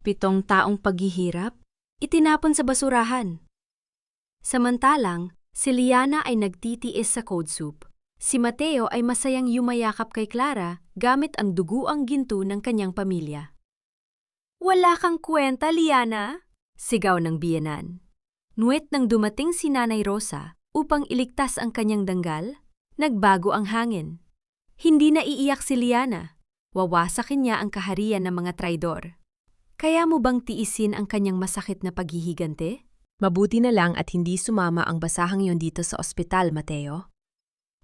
7 taong paghihirap, itinapon sa basurahan. Samantalang, si Liana ay nagtitiis sa code soup. Si Mateo ay masayang yumayakap kay Clara gamit ang duguang ginto ng kanyang pamilya. "Wala kang kwenta, Liana!" sigaw ng biyenan. Nuwit nang dumating si Nanay Rosa upang iligtas ang kanyang danggal, nagbago ang hangin. Hindi na iiyak si Liana. Wawasakin niya ang kaharian ng mga traidor. Kaya mo bang tiisin ang kanyang masakit na paghihigante? Mabuti na lang at hindi sumama ang basahang yon dito sa ospital, Mateo.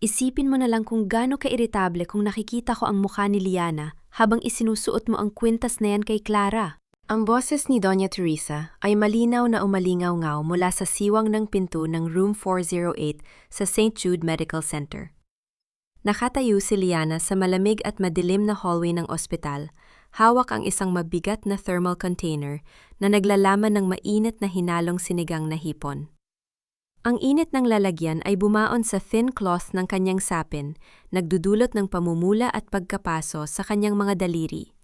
Isipin mo na lang kung gaano kairitable kung nakikita ko ang mukha ni Liana habang isinusuot mo ang kwintas na yan kay Clara. Ang boses ni Doña Teresa ay malinaw na umalingaw-ngaw mula sa siwang ng pinto ng Room 408 sa St. Jude Medical Center. Nakatayo si Liana sa malamig at madilim na hallway ng ospital. Hawak ang isang mabigat na thermal container na naglalaman ng mainit na hinalong sinigang na hipon. Ang init ng lalagyan ay bumaon sa thin cloth ng kanyang sapin, nagdudulot ng pamumula at pagkapaso sa kanyang mga daliri.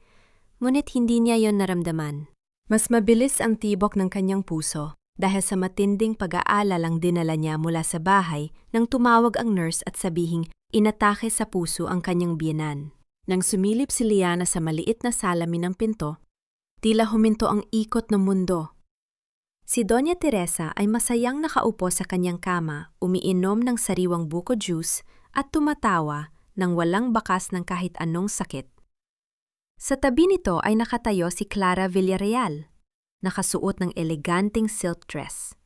Ngunit hindi niya yon naramdaman. Mas mabilis ang tibok ng kanyang puso dahil sa matinding pag-aalalang dinala niya mula sa bahay nang tumawag ang nurse at sabihing inatake sa puso ang kanyang biyenan. Nang sumilip si Liana sa maliit na salamin ng pinto, tila huminto ang ikot ng mundo. Si Doña Teresa ay masayang nakaupo sa kanyang kama, umiinom ng sariwang buko juice at tumatawa nang walang bakas ng kahit anong sakit. Sa tabi nito ay nakatayo si Clara Villarreal, nakasuot ng eleganteng silk dress.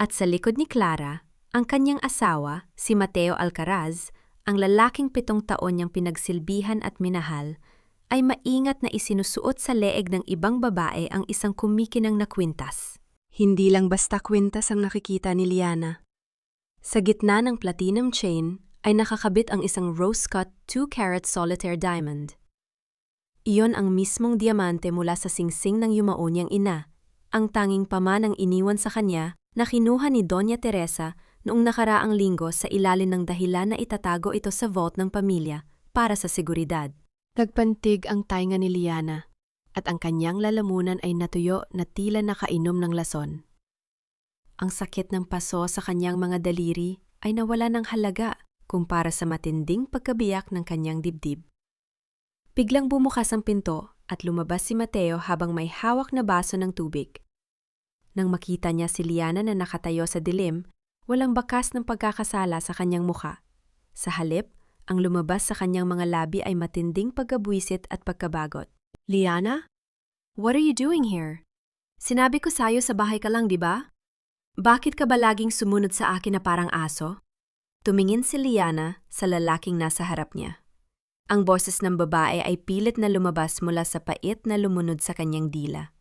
At sa likod ni Clara, ang kanyang asawa, si Mateo Alcaraz, ang lalaking 7 taon niyang pinagsilbihan at minahal, ay maingat na isinusuot sa leeg ng ibang babae ang isang kumikinang na kwintas. Hindi lang basta kwintas ang nakikita ni Liana. Sa gitna ng platinum chain ay nakakabit ang isang rose-cut 2-carat solitaire diamond. Iyon ang mismong diamante mula sa singsing ng yumao niyang ina, ang tanging pamanang iniwan sa kanya na kinuha ni Doña Teresa noong nakaraang linggo sa ilalim ng dahilan na itatago ito sa vault ng pamilya para sa seguridad. Nagpantig ang tainga ni Liana at ang kanyang lalamunan ay natuyo na tila nakainom ng lason. Ang sakit ng paso sa kanyang mga daliri ay nawala ng halaga kumpara sa matinding pagkabiyak ng kanyang dibdib. Biglang bumukas ang pinto at lumabas si Mateo habang may hawak na baso ng tubig. Nang makita niya si Liana na nakatayo sa dilim, walang bakas ng pagkakasala sa kanyang mukha. Sa halip, ang lumabas sa kanyang mga labi ay matinding pagkabwisit at pagkabagot. "Liana? What are you doing here? Sinabi ko sa'yo sa bahay ka lang, di ba? Bakit ka ba laging sumunod sa akin na parang aso?" Tumingin si Liana sa lalaking nasa harap niya. Ang boses ng babae ay pilit na lumabas mula sa pait na lumunod sa kanyang dila.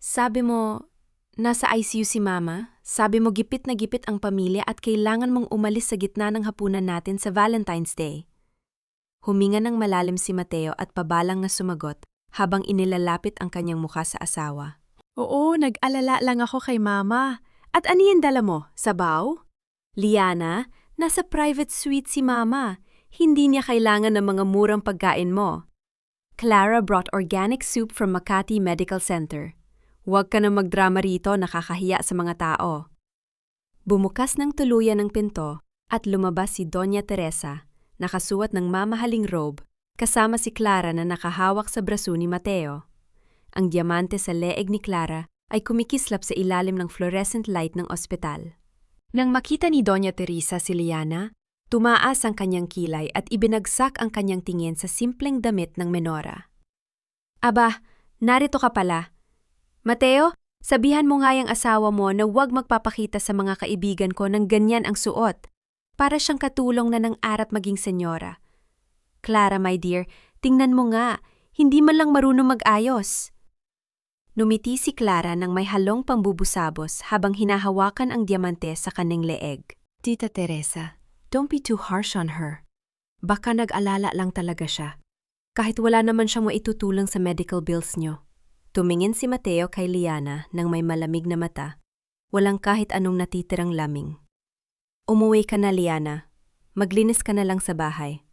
"Sabi mo, nasa ICU si Mama, sabi mo gipit na gipit ang pamilya at kailangan mong umalis sa gitna ng hapunan natin sa Valentine's Day." Huminga ng malalim si Mateo at pabalang na sumagot habang inilalapit ang kanyang mukha sa asawa. "Oo, nag-alala lang ako kay Mama. At ano yung dala mo? Sabaw?" "Liana, nasa private suite si Mama. Hindi niya kailangan ng mga murang pagkain mo." "Clara brought organic soup from Makati Medical Center. Huwag ka na magdrama rito, nakakahiya sa mga tao." Bumukas ng tuluyan ng pinto at lumabas si Doña Teresa, nakasuot ng mamahaling robe, kasama si Clara na nakahawak sa braso ni Mateo. Ang diamante sa leeg ni Clara ay kumikislap sa ilalim ng fluorescent light ng ospital. Nang makita ni Doña Teresa si Liana, tumaas ang kanyang kilay at ibinagsak ang kanyang tingin sa simpleng damit ng menora. "Aba, narito ka pala. Mateo, sabihan mo nga yung asawa mo na huwag magpapakita sa mga kaibigan ko ng ganyan ang suot. Para siyang katulong na ng arat maging senyora. Clara, my dear, tingnan mo nga, hindi man lang marunong mag-ayos." Numiti si Clara nang may halong pambubusabos habang hinahawakan ang diamante sa kanyang leeg. "Tita Teresa, don't be too harsh on her. Baka nag-alala lang talaga siya. Kahit wala naman siyang maitutulong sa medical bills niyo." Tumingin si Mateo kay Liana nang may malamig na mata, walang kahit anong natitirang laming. "Umuwi ka na, Liana. Maglinis ka na lang sa bahay.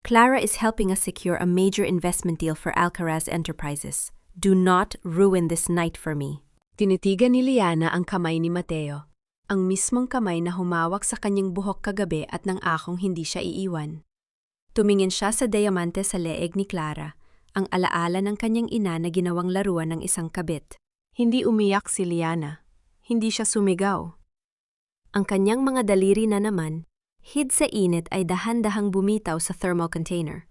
Clara is helping us secure a major investment deal for Alcaraz Enterprises. Do not ruin this night for me. Tinitigan ni Liana ang kamay ni Mateo, ang mismong kamay na humawak sa kanyang buhok kagabi at nang akong hindi siya iiwan. Tumingin siya sa diamante sa leeg ni Clara, ang alaala ng kanyang ina na ginawang laruan ng isang kabit. Hindi umiyak si Liana. Hindi siya sumigaw. Ang kanyang mga daliri na naman, hid sa init ay dahan-dahang bumitaw sa thermal container.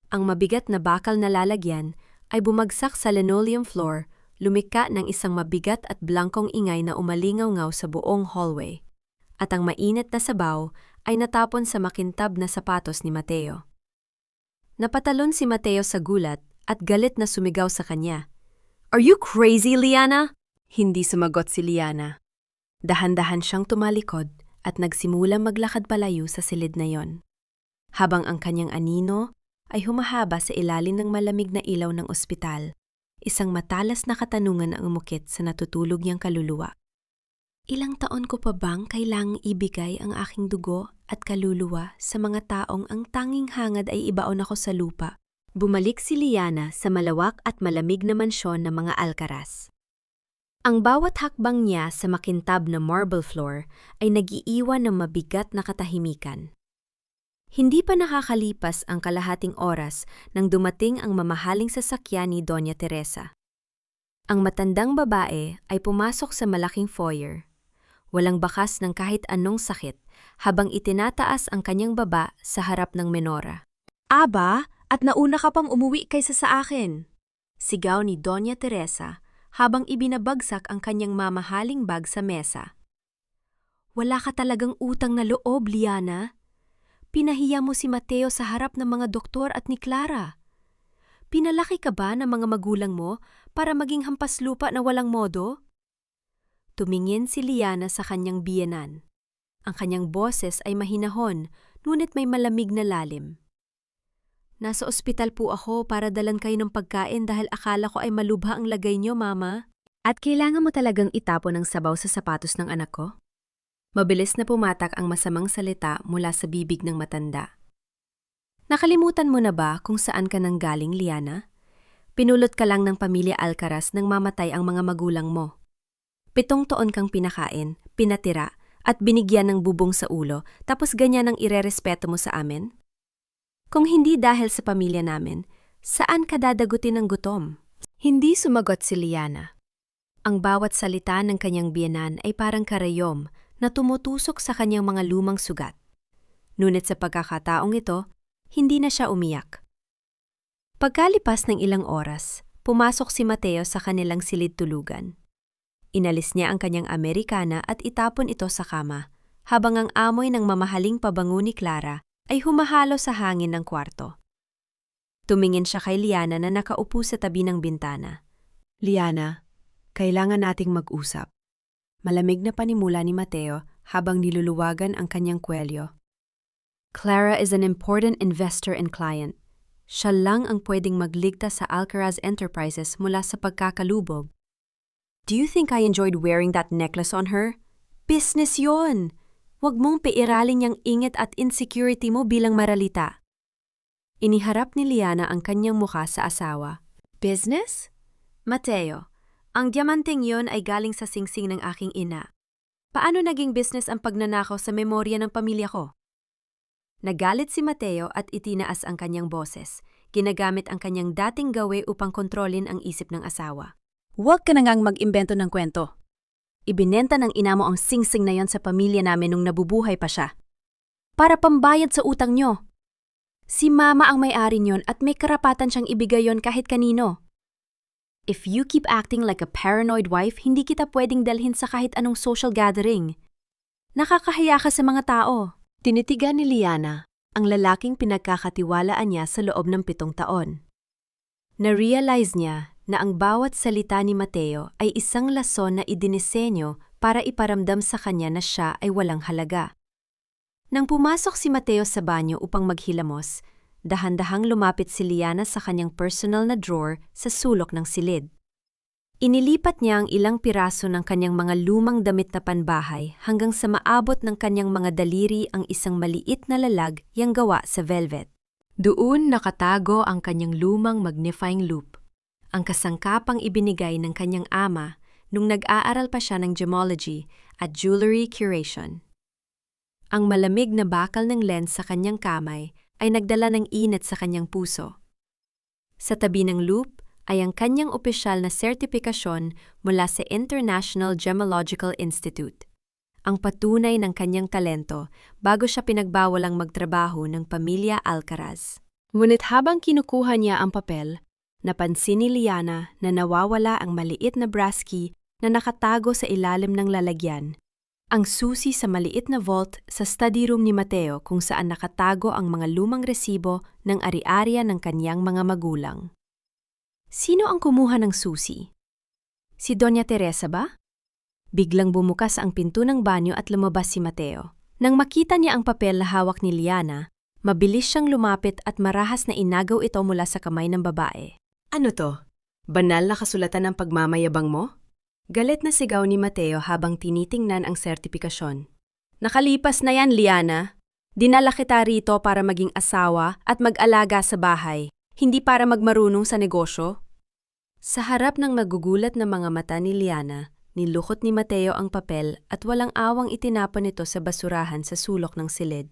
Ang mabigat na bakal na lalagyan ay bumagsak sa linoleum floor, lumika ng isang mabigat at blankong ingay na umalingaw-ngaw sa buong hallway. At ang mainit na sabaw ay natapon sa makintab na sapatos ni Mateo. Napatalon si Mateo sa gulat at galit na sumigaw sa kanya. "Are you crazy, Liana?" Hindi sumagot si Liana. Dahan-dahan siyang tumalikod at nagsimulang maglakad palayo sa silid na yon. Habang ang kanyang anino ay humahaba sa ilalim ng malamig na ilaw ng ospital, isang matalas na katanungan ang umukit sa natutulog niyang kaluluwa. Ilang taon ko pa bang kailangang ibigay ang aking dugo at kaluluwa sa mga taong ang tanging hangad ay ibaon ako sa lupa? Bumalik si Liana sa malawak at malamig na mansyon ng mga Alcaraz. Ang bawat hakbang niya sa makintab na marble floor ay nag-iiwan ng mabigat na katahimikan. Hindi pa nakakalipas ang kalahating oras nang dumating ang mamahaling sasakyan ni Doña Teresa. Ang matandang babae ay pumasok sa malaking foyer. Walang bakas ng kahit anong sakit habang itinataas ang kanyang baba sa harap ng menora. "Aba, at nauna ka pang umuwi kaysa sa akin!" Sigaw ni Doña Teresa habang ibinabagsak ang kanyang mamahaling bag sa mesa. "Wala ka talagang utang na loob, Liana. Pinahiya mo si Mateo sa harap ng mga doktor at ni Clara. Pinalaki ka ba ng mga magulang mo para maging hampas lupa na walang modo?" Tumingin si Liana sa kanyang biyenan. Ang kanyang boses ay mahinahon, ngunit may malamig na lalim. "Nasa ospital po ako para dalan kayo ng pagkain dahil akala ko ay malubha ang lagay niyo, Mama." "At kailangan mo talagang itapon ang sabaw sa sapatos ng anak ko?" Mabilis na pumatak ang masamang salita mula sa bibig ng matanda. "Nakalimutan mo na ba kung saan ka nanggaling, Liana? Pinulot ka lang ng pamilya Alcaraz nang mamatay ang mga magulang mo. 7 taon kang pinakain, pinatira, at binigyan ng bubong sa ulo, tapos ganyan ang irerespeto mo sa amin? Kung hindi dahil sa pamilya namin, saan ka dadagutin ng gutom?" Hindi sumagot si Liana. Ang bawat salita ng kanyang biyenan ay parang karayom na tumutusok sa kanyang mga lumang sugat. Ngunit sa pagkakataong ito, hindi na siya umiyak. Pagkalipas ng ilang oras, pumasok si Mateo sa kanilang silid tulugan. Inalis niya ang kanyang Amerikana at itapon ito sa kama, habang ang amoy ng mamahaling pabango ni Clara ay humahalo sa hangin ng kwarto. Tumingin siya kay Liana na nakaupo sa tabi ng bintana. "Liana, kailangan nating mag-usap." Malamig na panimula ni Mateo habang niluluwagan ang kanyang kwelyo. "Clara is an important investor and client. Siya lang ang pwedeng magligtas sa Alcaraz Enterprises mula sa pagkakalubog. Do you think I enjoyed wearing that necklace on her? Business yon! Huwag mong peiralin yung ingit at insecurity mo bilang maralita." Iniharap ni Liana ang kanyang mukha sa asawa. "Business? Mateo, ang diamanteng yon ay galing sa singsing ng aking ina. Paano naging business ang pagnanakaw sa memorya ng pamilya ko?" Nagalit si Mateo at itinaas ang kanyang boses, ginagamit ang kanyang dating gawe upang kontrolin ang isip ng asawa. "Huwag ka na ngang mag-imbento ng kwento. Ibinenta ng ina mo ang singsing na yon sa pamilya namin nung nabubuhay pa siya. Para pambayad sa utang nyo. Si Mama ang may-ari nyon at may karapatan siyang ibigay yon kahit kanino. If you keep acting like a paranoid wife, hindi kita pwedeng dalhin sa kahit anong social gathering. Nakakahiya ka sa mga tao." Tinitigan ni Liana ang lalaking pinagkakatiwalaan niya sa loob ng 7 taon. Na-realize niya na ang bawat salita ni Mateo ay isang lason na idinisenyo para iparamdam sa kanya na siya ay walang halaga. Nang pumasok si Mateo sa banyo upang maghilamos, dahan-dahang lumapit si Liana sa kanyang personal na drawer sa sulok ng silid. Inilipat niya ang ilang piraso ng kanyang mga lumang damit na panbahay hanggang sa maabot ng kanyang mga daliri ang isang maliit na lalag yang gawa sa velvet. Doon nakatago ang kanyang lumang magnifying loupe, ang kasangkapang ibinigay ng kanyang ama nung nag-aaral pa siya ng gemology at jewelry curation. Ang malamig na bakal ng lens sa kanyang kamay ay nagdala ng init sa kanyang puso. Sa tabi ng loop ay ang kanyang opisyal na sertipikasyon mula sa International Gemological Institute, ang patunay ng kanyang talento bago siya pinagbawalang magtrabaho ng pamilya Alcaraz. Ngunit habang kinukuha niya ang papel, napansin ni Liana na nawawala ang maliit na brass key na nakatago sa ilalim ng lalagyan, ang susi sa maliit na vault sa study room ni Mateo kung saan nakatago ang mga lumang resibo ng ari-ariya ng kanyang mga magulang. Sino ang kumuha ng susi? Si Doña Teresa ba? Biglang bumukas ang pinto ng banyo at lumabas si Mateo. Nang makita niya ang papel na hawak ni Liana, mabilis siyang lumapit at marahas na inagaw ito mula sa kamay ng babae. Ano to? Banal na kasulatan ng pagmamayabang mo? Galit na sigaw ni Mateo habang tinitingnan ang sertipikasyon. Nakalipas na yan, Liana. Dinala kita rito para maging asawa at mag-alaga sa bahay, hindi para magmarunong sa negosyo. Sa harap ng magugulat na mga mata ni Liana, nilukot ni Mateo ang papel at walang awang itinapon ito sa basurahan sa sulok ng silid.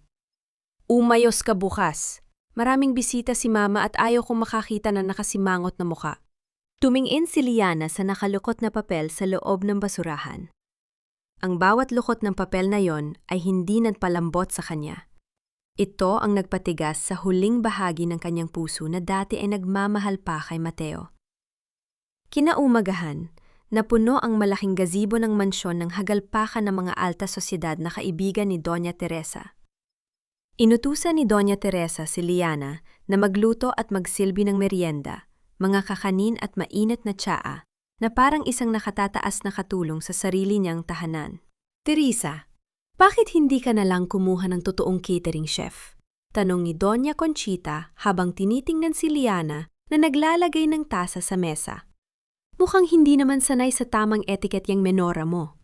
Umayos ka bukas. Maraming bisita si Mama at ayaw kong makakita na nakasimangot na muka. Tumingin si Liana sa nakalukot na papel sa loob ng basurahan. Ang bawat lukot ng papel na yon ay hindi nagpalambot sa kanya. Ito ang nagpatigas sa huling bahagi ng kanyang puso na dati ay nagmamahal pa kay Mateo. Kinaumagahan, napuno ang malaking gazebo ng mansyon ng hagalpakan ng mga alta sosyedad na kaibigan ni Doña Teresa. Inutusan ni Doña Teresa si Liana na magluto at magsilbi ng merienda, mga kakanin at mainit na tsaa, na parang isang nakatataas na katulong sa sarili niyang tahanan. Teresa, bakit hindi ka na lang kumuha ng totoong catering chef? Tanong ni Doña Conchita habang tinitingnan si Liana na naglalagay ng tasa sa mesa. Mukhang hindi naman sanay sa tamang etiket yung menora mo.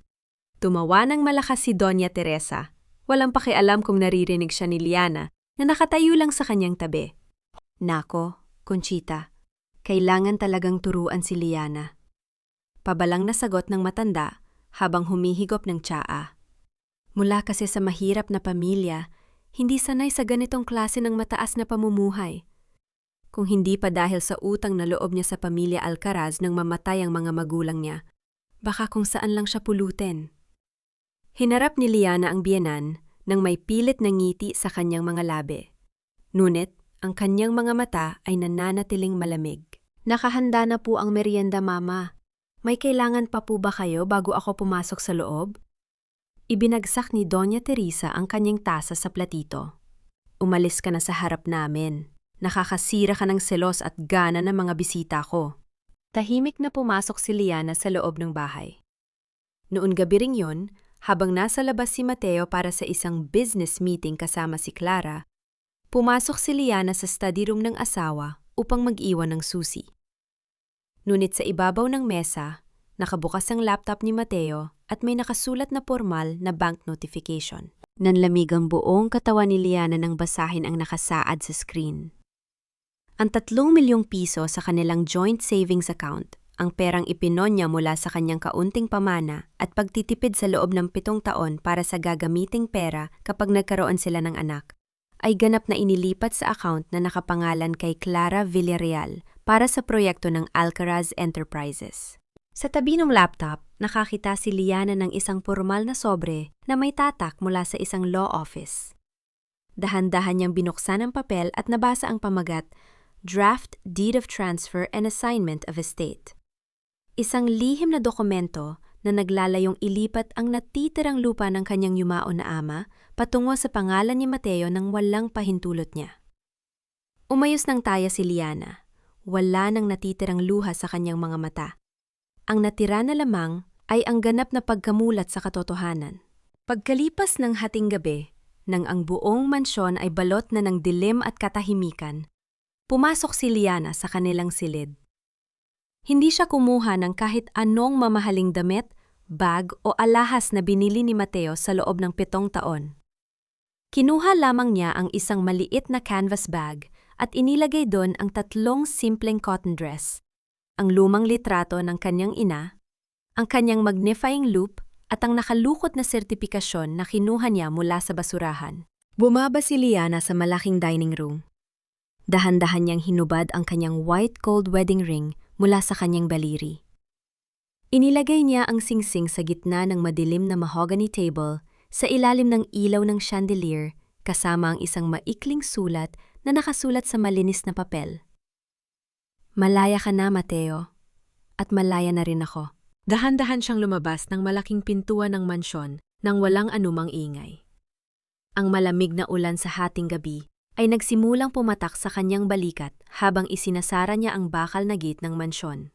Tumawa ng malakas si Doña Teresa. Walang pakialam kung naririnig siya ni Liana na nakatayo lang sa kanyang tabi. Nako, Conchita, kailangan talagang turuan si Liana. Pabalang na sagot ng matanda habang humihigop ng tsaa. Mula kasi sa mahirap na pamilya, hindi sanay sa ganitong klase ng mataas na pamumuhay. Kung hindi pa dahil sa utang na loob niya sa pamilya Alcaraz nang mamatay ang mga magulang niya, baka kung saan lang siya pulutin. Hinarap ni Liana ang biyenan nang may pilit na ngiti sa kanyang mga labi. Ngunit, ang kanyang mga mata ay nananatiling malamig. Nakahanda na po ang merienda, Mama. May kailangan pa po ba kayo bago ako pumasok sa loob? Ibinagsak ni Doña Teresa ang kanyang tasa sa platito. Umalis ka na sa harap namin. Nakakasira ka ng selos at gana ng mga bisita ko. Tahimik na pumasok si Liana sa loob ng bahay. Noon gabi ring yun, habang nasa labas si Mateo para sa isang business meeting kasama si Clara, pumasok si Liana sa study room ng asawa upang mag-iwan ng susi. Ngunit sa ibabaw ng mesa, nakabukas ang laptop ni Mateo at may nakasulat na formal na bank notification. Nanlamig ang buong katawan ni Liana nang basahin ang nakasaad sa screen. Ang 3 milyong piso sa kanilang joint savings account, ang perang ipinon niya mula sa kanyang kaunting pamana at pagtitipid sa loob ng 7 taon para sa gagamiting pera kapag nagkaroon sila ng anak, ay ganap na inilipat sa account na nakapangalan kay Clara Villarreal para sa proyekto ng Alcaraz Enterprises. Sa tabi ng laptop, nakakita si Liana ng isang formal na sobre na may tatak mula sa isang law office. Dahan-dahan niyang binuksan ang papel at nabasa ang pamagat, Draft Deed of Transfer and Assignment of Estate. Isang lihim na dokumento na naglalayong ilipat ang natitirang lupa ng kanyang yumaon na ama patungo sa pangalan ni Mateo nang walang pahintulot niya. Umayos ng taya si Liana. Wala nang natitirang luha sa kanyang mga mata. Ang natira na lamang ay ang ganap na pagkamulat sa katotohanan. Pagkalipas ng hating gabi, nang ang buong mansyon ay balot na ng dilim at katahimikan, pumasok si Liana sa kanilang silid. Hindi siya kumuha ng kahit anong mamahaling damit, bag o alahas na binili ni Mateo sa loob ng 7 taon. Kinuha lamang niya ang isang maliit na canvas bag at inilagay doon ang 3 simpleng cotton dress, ang lumang litrato ng kanyang ina, ang kanyang magnifying loupe at ang nakalukot na sertipikasyon na kinuha niya mula sa basurahan. Bumaba si Liana sa malaking dining room. Dahan-dahan niyang hinubad ang kanyang white gold wedding ring mula sa kanyang baliri. Inilagay niya ang singsing sa gitna ng madilim na mahogany table sa ilalim ng ilaw ng chandelier kasama ang isang maikling sulat na nakasulat sa malinis na papel. Malaya ka na, Mateo. At malaya na rin ako. Dahan-dahan siyang lumabas ng malaking pintuan ng mansyon nang walang anumang ingay. Ang malamig na ulan sa hating gabi ay nagsimulang pumatak sa kanyang balikat habang isinasara niya ang bakal na gate ng mansyon.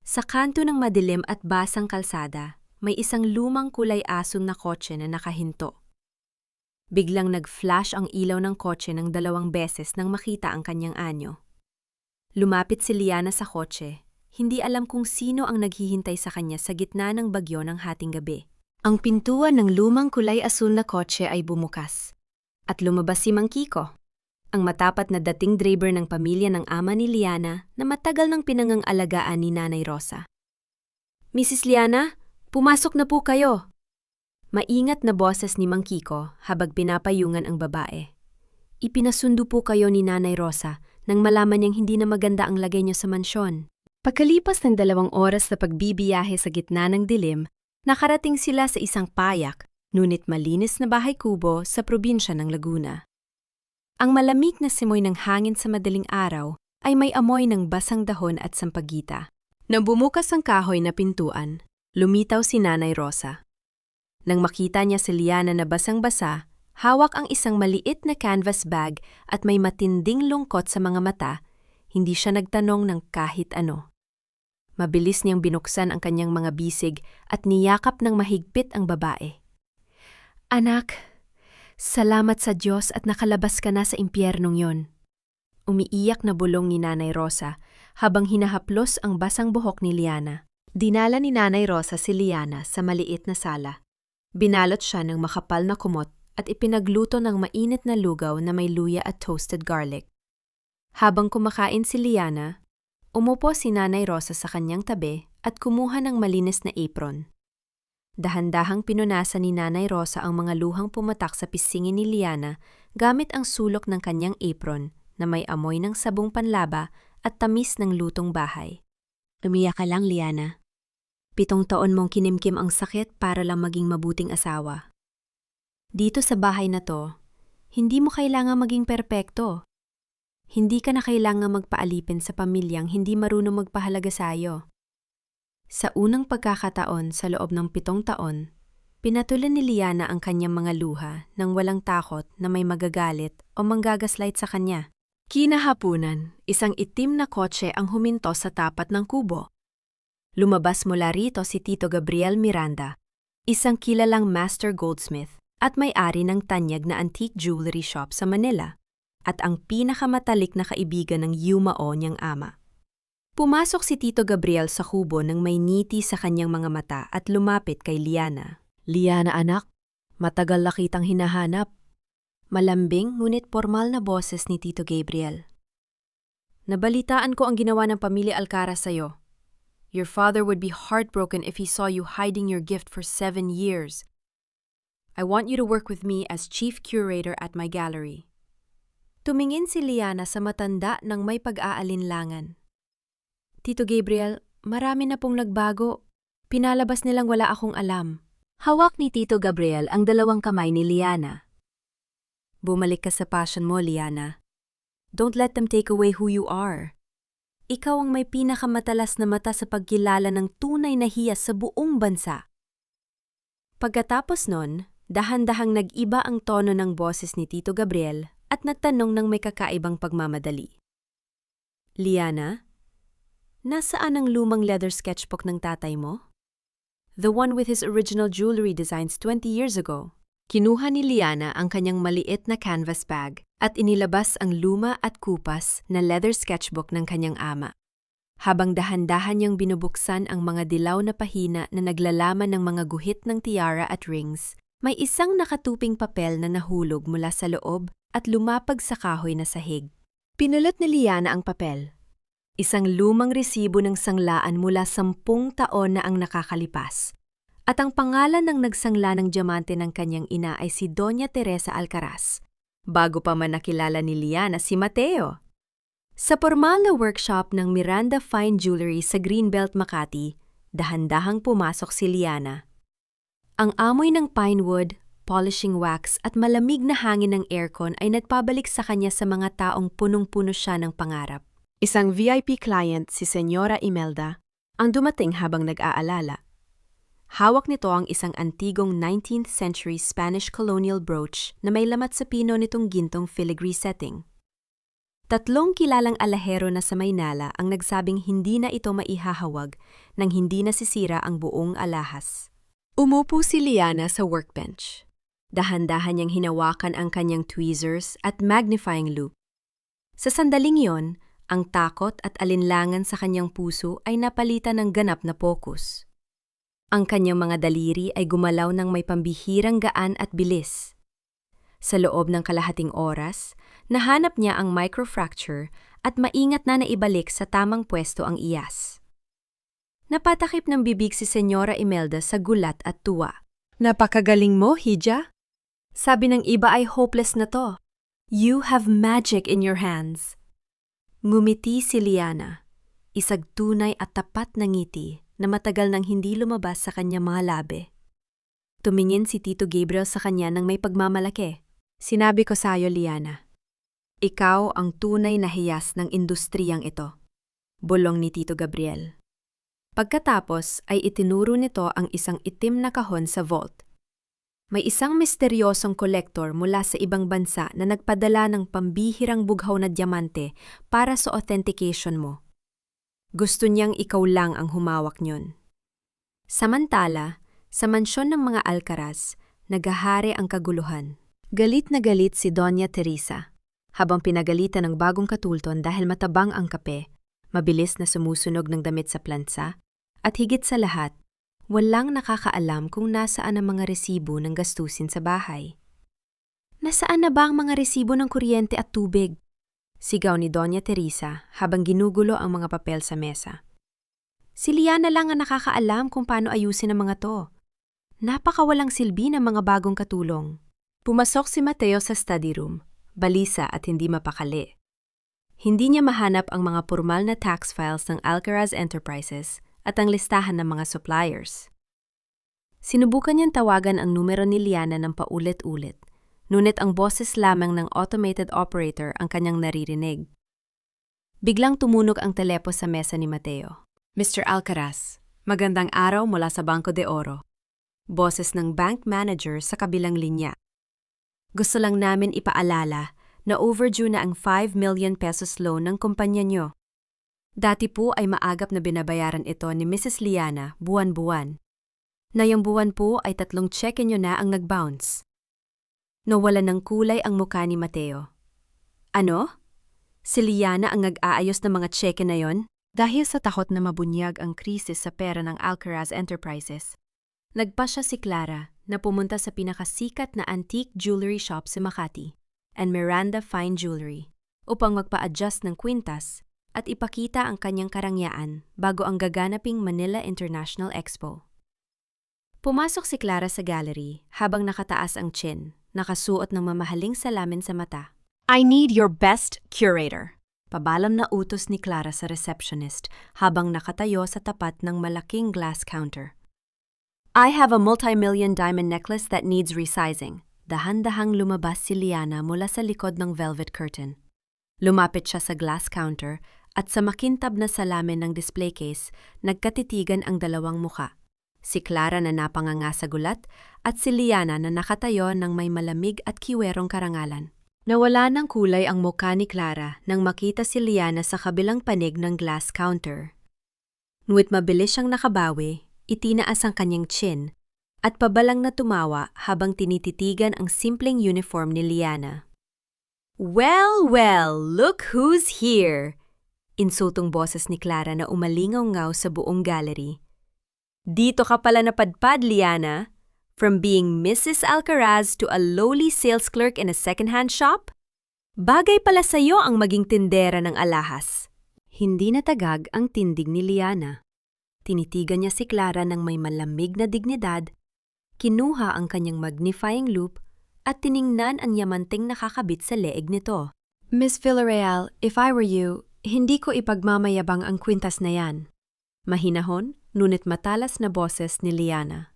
Sa kanto ng madilim at basang kalsada, may isang lumang kulay asul na kotse na nakahinto. Biglang nag-flash ang ilaw ng kotse ng 2 beses nang makita ang kanyang anyo. Lumapit si Liana sa kotse, hindi alam kung sino ang naghihintay sa kanya sa gitna ng bagyo ng hating gabi. Ang pintuan ng lumang kulay asul na kotse ay bumukas. At lumabas si Mang Kiko, ang matapat na dating driver ng pamilya ng ama ni Liana na matagal nang pinangang-alagaan ni Nanay Rosa. Mrs. Liana, pumasok na po kayo! Maingat na boses ni Mang Kiko habang pinapayungan ang babae. Ipinasundo po kayo ni Nanay Rosa nang malaman niyang hindi na maganda ang lagay niyo sa mansyon. Pagkalipas ng 2 oras na pagbibiyahe sa gitna ng dilim, nakarating sila sa isang payak, ngunit malinis na bahay kubo sa probinsya ng Laguna. Ang malamig na simoy ng hangin sa madaling araw ay may amoy ng basang dahon at sampagita. Nang bumukas ang kahoy na pintuan, lumitaw si Nanay Rosa. Nang makita niya si Liana na basang-basa, hawak ang isang maliit na canvas bag at may matinding lungkot sa mga mata, hindi siya nagtanong ng kahit ano. Mabilis niyang binuksan ang kanyang mga bisig at niyakap ng mahigpit ang babae. Anak, salamat sa Diyos at nakalabas ka na sa impyernong yon. Umiiyak na bulong ni Nanay Rosa habang hinahaplos ang basang buhok ni Liana. Dinala ni Nanay Rosa si Liana sa maliit na sala. Binalot siya ng makapal na kumot at ipinagluto ng mainit na lugaw na may luya at toasted garlic. Habang kumakain si Liana, umupo si Nanay Rosa sa kanyang tabi at kumuha ng malinis na apron. Dahan-dahang pinunasan ni Nanay Rosa ang mga luhang pumatak sa pisingin ni Liana gamit ang sulok ng kanyang apron na may amoy ng sabong panlaba at tamis ng lutong bahay. Umiyak ka lang, Liana. 7 taon mong kinimkim ang sakit para lang maging mabuting asawa. Dito sa bahay na to, hindi mo kailangang maging perpekto. Hindi ka na kailangang magpaalipin sa pamilyang hindi marunong magpahalaga sa'yo. Sa unang pagkakataon sa loob ng 7 taon, pinatulan ni Liana ang kanyang mga luha nang walang takot na may magagalit o manggagaslight sa kanya. Kinahapunan, isang itim na kotse ang huminto sa tapat ng kubo. Lumabas mula rito si Tito Gabriel Miranda, isang kilalang master goldsmith at may-ari ng tanyag na antique jewelry shop sa Manila, at ang pinakamatalik na kaibigan ng yumao niyang ama. Pumasok si Tito Gabriel sa kubo nang may ngiti sa kanyang mga mata at lumapit kay Liana. Liana anak, matagal na kitang hinahanap. Malambing ngunit formal na boses ni Tito Gabriel. Nabalitaan ko ang ginawa ng pamilya Alcaraz sa'yo. Your father would be heartbroken if he saw you hiding your gift for 7 years. I want you to work with me as chief curator at my gallery. Tumingin si Liana sa matanda ng may pag-aalinlangan. Tito Gabriel, marami na pong nagbago. Pinalabas nilang wala akong alam. Hawak ni Tito Gabriel ang 2 kamay ni Liana. Bumalik ka sa passion mo, Liana. Don't let them take away who you are. Ikaw ang may pinakamatalas na mata sa pagkilala ng tunay na hiyas sa buong bansa. Pagkatapos nun, dahan-dahang nag-iba ang tono ng boses ni Tito Gabriel at nagtanong ng may kakaibang pagmamadali. Liana, nasaan ang lumang leather sketchbook ng tatay mo? The one with his original jewelry designs 20 years ago. Kinuha ni Liana ang kanyang maliit na canvas bag at inilabas ang luma at kupas na leather sketchbook ng kanyang ama. Habang dahan-dahan niyang binubuksan ang mga dilaw na pahina na naglalaman ng mga guhit ng tiara at rings, may isang nakatuping papel na nahulog mula sa loob at lumapag sa kahoy na sahig. Pinulot ni Liana ang papel. Isang lumang resibo ng sanglaan mula 10 taon na ang nakakalipas. At ang pangalan ng nagsangla ng diamante ng kanyang ina ay si Doña Teresa Alcaraz, bago pa man nakilala ni Liana si Mateo. Sa formal na workshop ng Miranda Fine Jewelry sa Greenbelt, Makati, dahan-dahang pumasok si Liana. Ang amoy ng pine wood, polishing wax at malamig na hangin ng aircon ay nagpabalik sa kanya sa mga taong punong-puno siya ng pangarap. Isang VIP client, si Senyora Imelda, ang dumating habang nag-aalala. Hawak nito ang isang antigong 19th century Spanish colonial brooch na may lamat sa pino nitong gintong filigree setting. 3 kilalang alahero na sa Maynala ang nagsabing hindi na ito maihahawag nang hindi nasisira ang buong alahas. Umupo si Liana sa workbench. Dahan-dahan niyang hinawakan ang kanyang tweezers at magnifying loupe. Sa sandaling yon, ang takot at alinlangan sa kanyang puso ay napalitan ng ganap na pokus. Ang kanyang mga daliri ay gumalaw ng may pambihirang gaan at bilis. Sa loob ng kalahating oras, nahanap niya ang microfracture at maingat na naibalik sa tamang pwesto ang iyas. Napatakip ng bibig si Senyora Imelda sa gulat at tuwa. "Napakagaling mo, Hija." Sabi ng iba ay hopeless na to. "You have magic in your hands." Ngumiti si Liana, isang tunay at tapat na ngiti na matagal nang hindi lumabas sa kanyang mga labi. Tumingin si Tito Gabriel sa kanya ng may pagmamalaki. "Sinabi ko sa'yo, Liana, ikaw ang tunay na hiyas ng industriyang ito," bulong ni Tito Gabriel. Pagkatapos ay itinuro nito ang isang itim na kahon sa vault. May isang misteryosong kolektor mula sa ibang bansa na nagpadala ng pambihirang bughaw na diamante para sa authentication mo. Gusto niyang ikaw lang ang humawak niyon. Samantala, sa mansyon ng mga Alcaraz, nagahari ang kaguluhan. Galit na galit si Doña Teresa, habang pinagalitan ng bagong katulton dahil matabang ang kape, mabilis na sumusunog ng damit sa plansa, at higit sa lahat, walang nakakaalam kung nasaan ang mga resibo ng gastusin sa bahay. "Nasaan na ba ang mga resibo ng kuryente at tubig?" sigaw ni Doña Teresa habang ginugulo ang mga papel sa mesa. "Si Liana lang ang nakakaalam kung paano ayusin ang mga to. Napakawalang silbi ng mga bagong katulong." Pumasok si Mateo sa study room, balisa at hindi mapakali. Hindi niya mahanap ang mga formal na tax files ng Alcaraz Enterprises at ang listahan ng mga suppliers. Sinubukan niyang tawagan ang numero ni Liana ng paulit-ulit, ngunit ang boses lamang ng automated operator ang kanyang naririnig. Biglang tumunog ang telepo sa mesa ni Mateo. "Mr. Alcaraz, magandang araw mula sa Banco de Oro." Boses ng bank manager sa kabilang linya. "Gusto lang namin ipaalala na overdue na ang 5 million pesos loan ng kumpanya niyo. Dati po ay maagap na binabayaran ito ni Mrs. Liana buwan-buwan. Ngayong buwan po ay 3 cheque niyo na ang nag-bounce." Nawala ng kulay ang mukha ni Mateo. "Ano? Si Liana ang nag-aayos ng mga cheque na yon?" Dahil sa takot na mabunyag ang krisis sa pera ng Alcaraz Enterprises, nagpasya si Clara na pumunta sa pinakasikat na antique jewelry shop sa Makati, and Miranda Fine Jewelry, upang magpa-adjust ng kwintas at ipakita ang kanyang karangyaan bago ang gaganaping Manila International Expo. Pumasok si Clara sa gallery habang nakataas ang chin, nakasuot ng mamahaling salamin sa mata. "I need your best curator." Pabalam na utos ni Clara sa receptionist habang nakatayo sa tapat ng malaking glass counter. "I have a multi-million diamond necklace that needs resizing." Dahan-dahang lumabas si Liana mula sa likod ng velvet curtain. Lumapit siya sa glass counter at sa makintab na salamin ng display case, nagkatitigan ang dalawang muka. Si Clara na napanganga sa gulat at si Liana na nakatayo ng may malamig at kiwerong karangalan. Nawala ng kulay ang mukha ni Clara nang makita si Liana sa kabilang panig ng glass counter. Ngunit mabilis siyang nakabawi, itinaas ang kanyang chin, at pabalang na tumawa habang tinititigan ang simpleng uniform ni Liana. "Well, well, look who's here!" Insultong boses ni Clara na umalingaw-ngaw sa buong gallery. "Dito ka pala napadpad, Liana? From being Mrs. Alcaraz to a lowly sales clerk in a second-hand shop? Bagay pala sa'yo ang maging tindera ng alahas." Hindi natagag ang tindig ni Liana. Tinitigan niya si Clara ng may malamig na dignidad, kinuha ang kanyang magnifying loupe at tiningnan ang yamanting nakakabit sa leeg nito. Miss Villarreal, if I were you, hindi ko ipagmamayabang ang kwintas na yan. Mahinahon, ngunit matalas na boses ni Liana.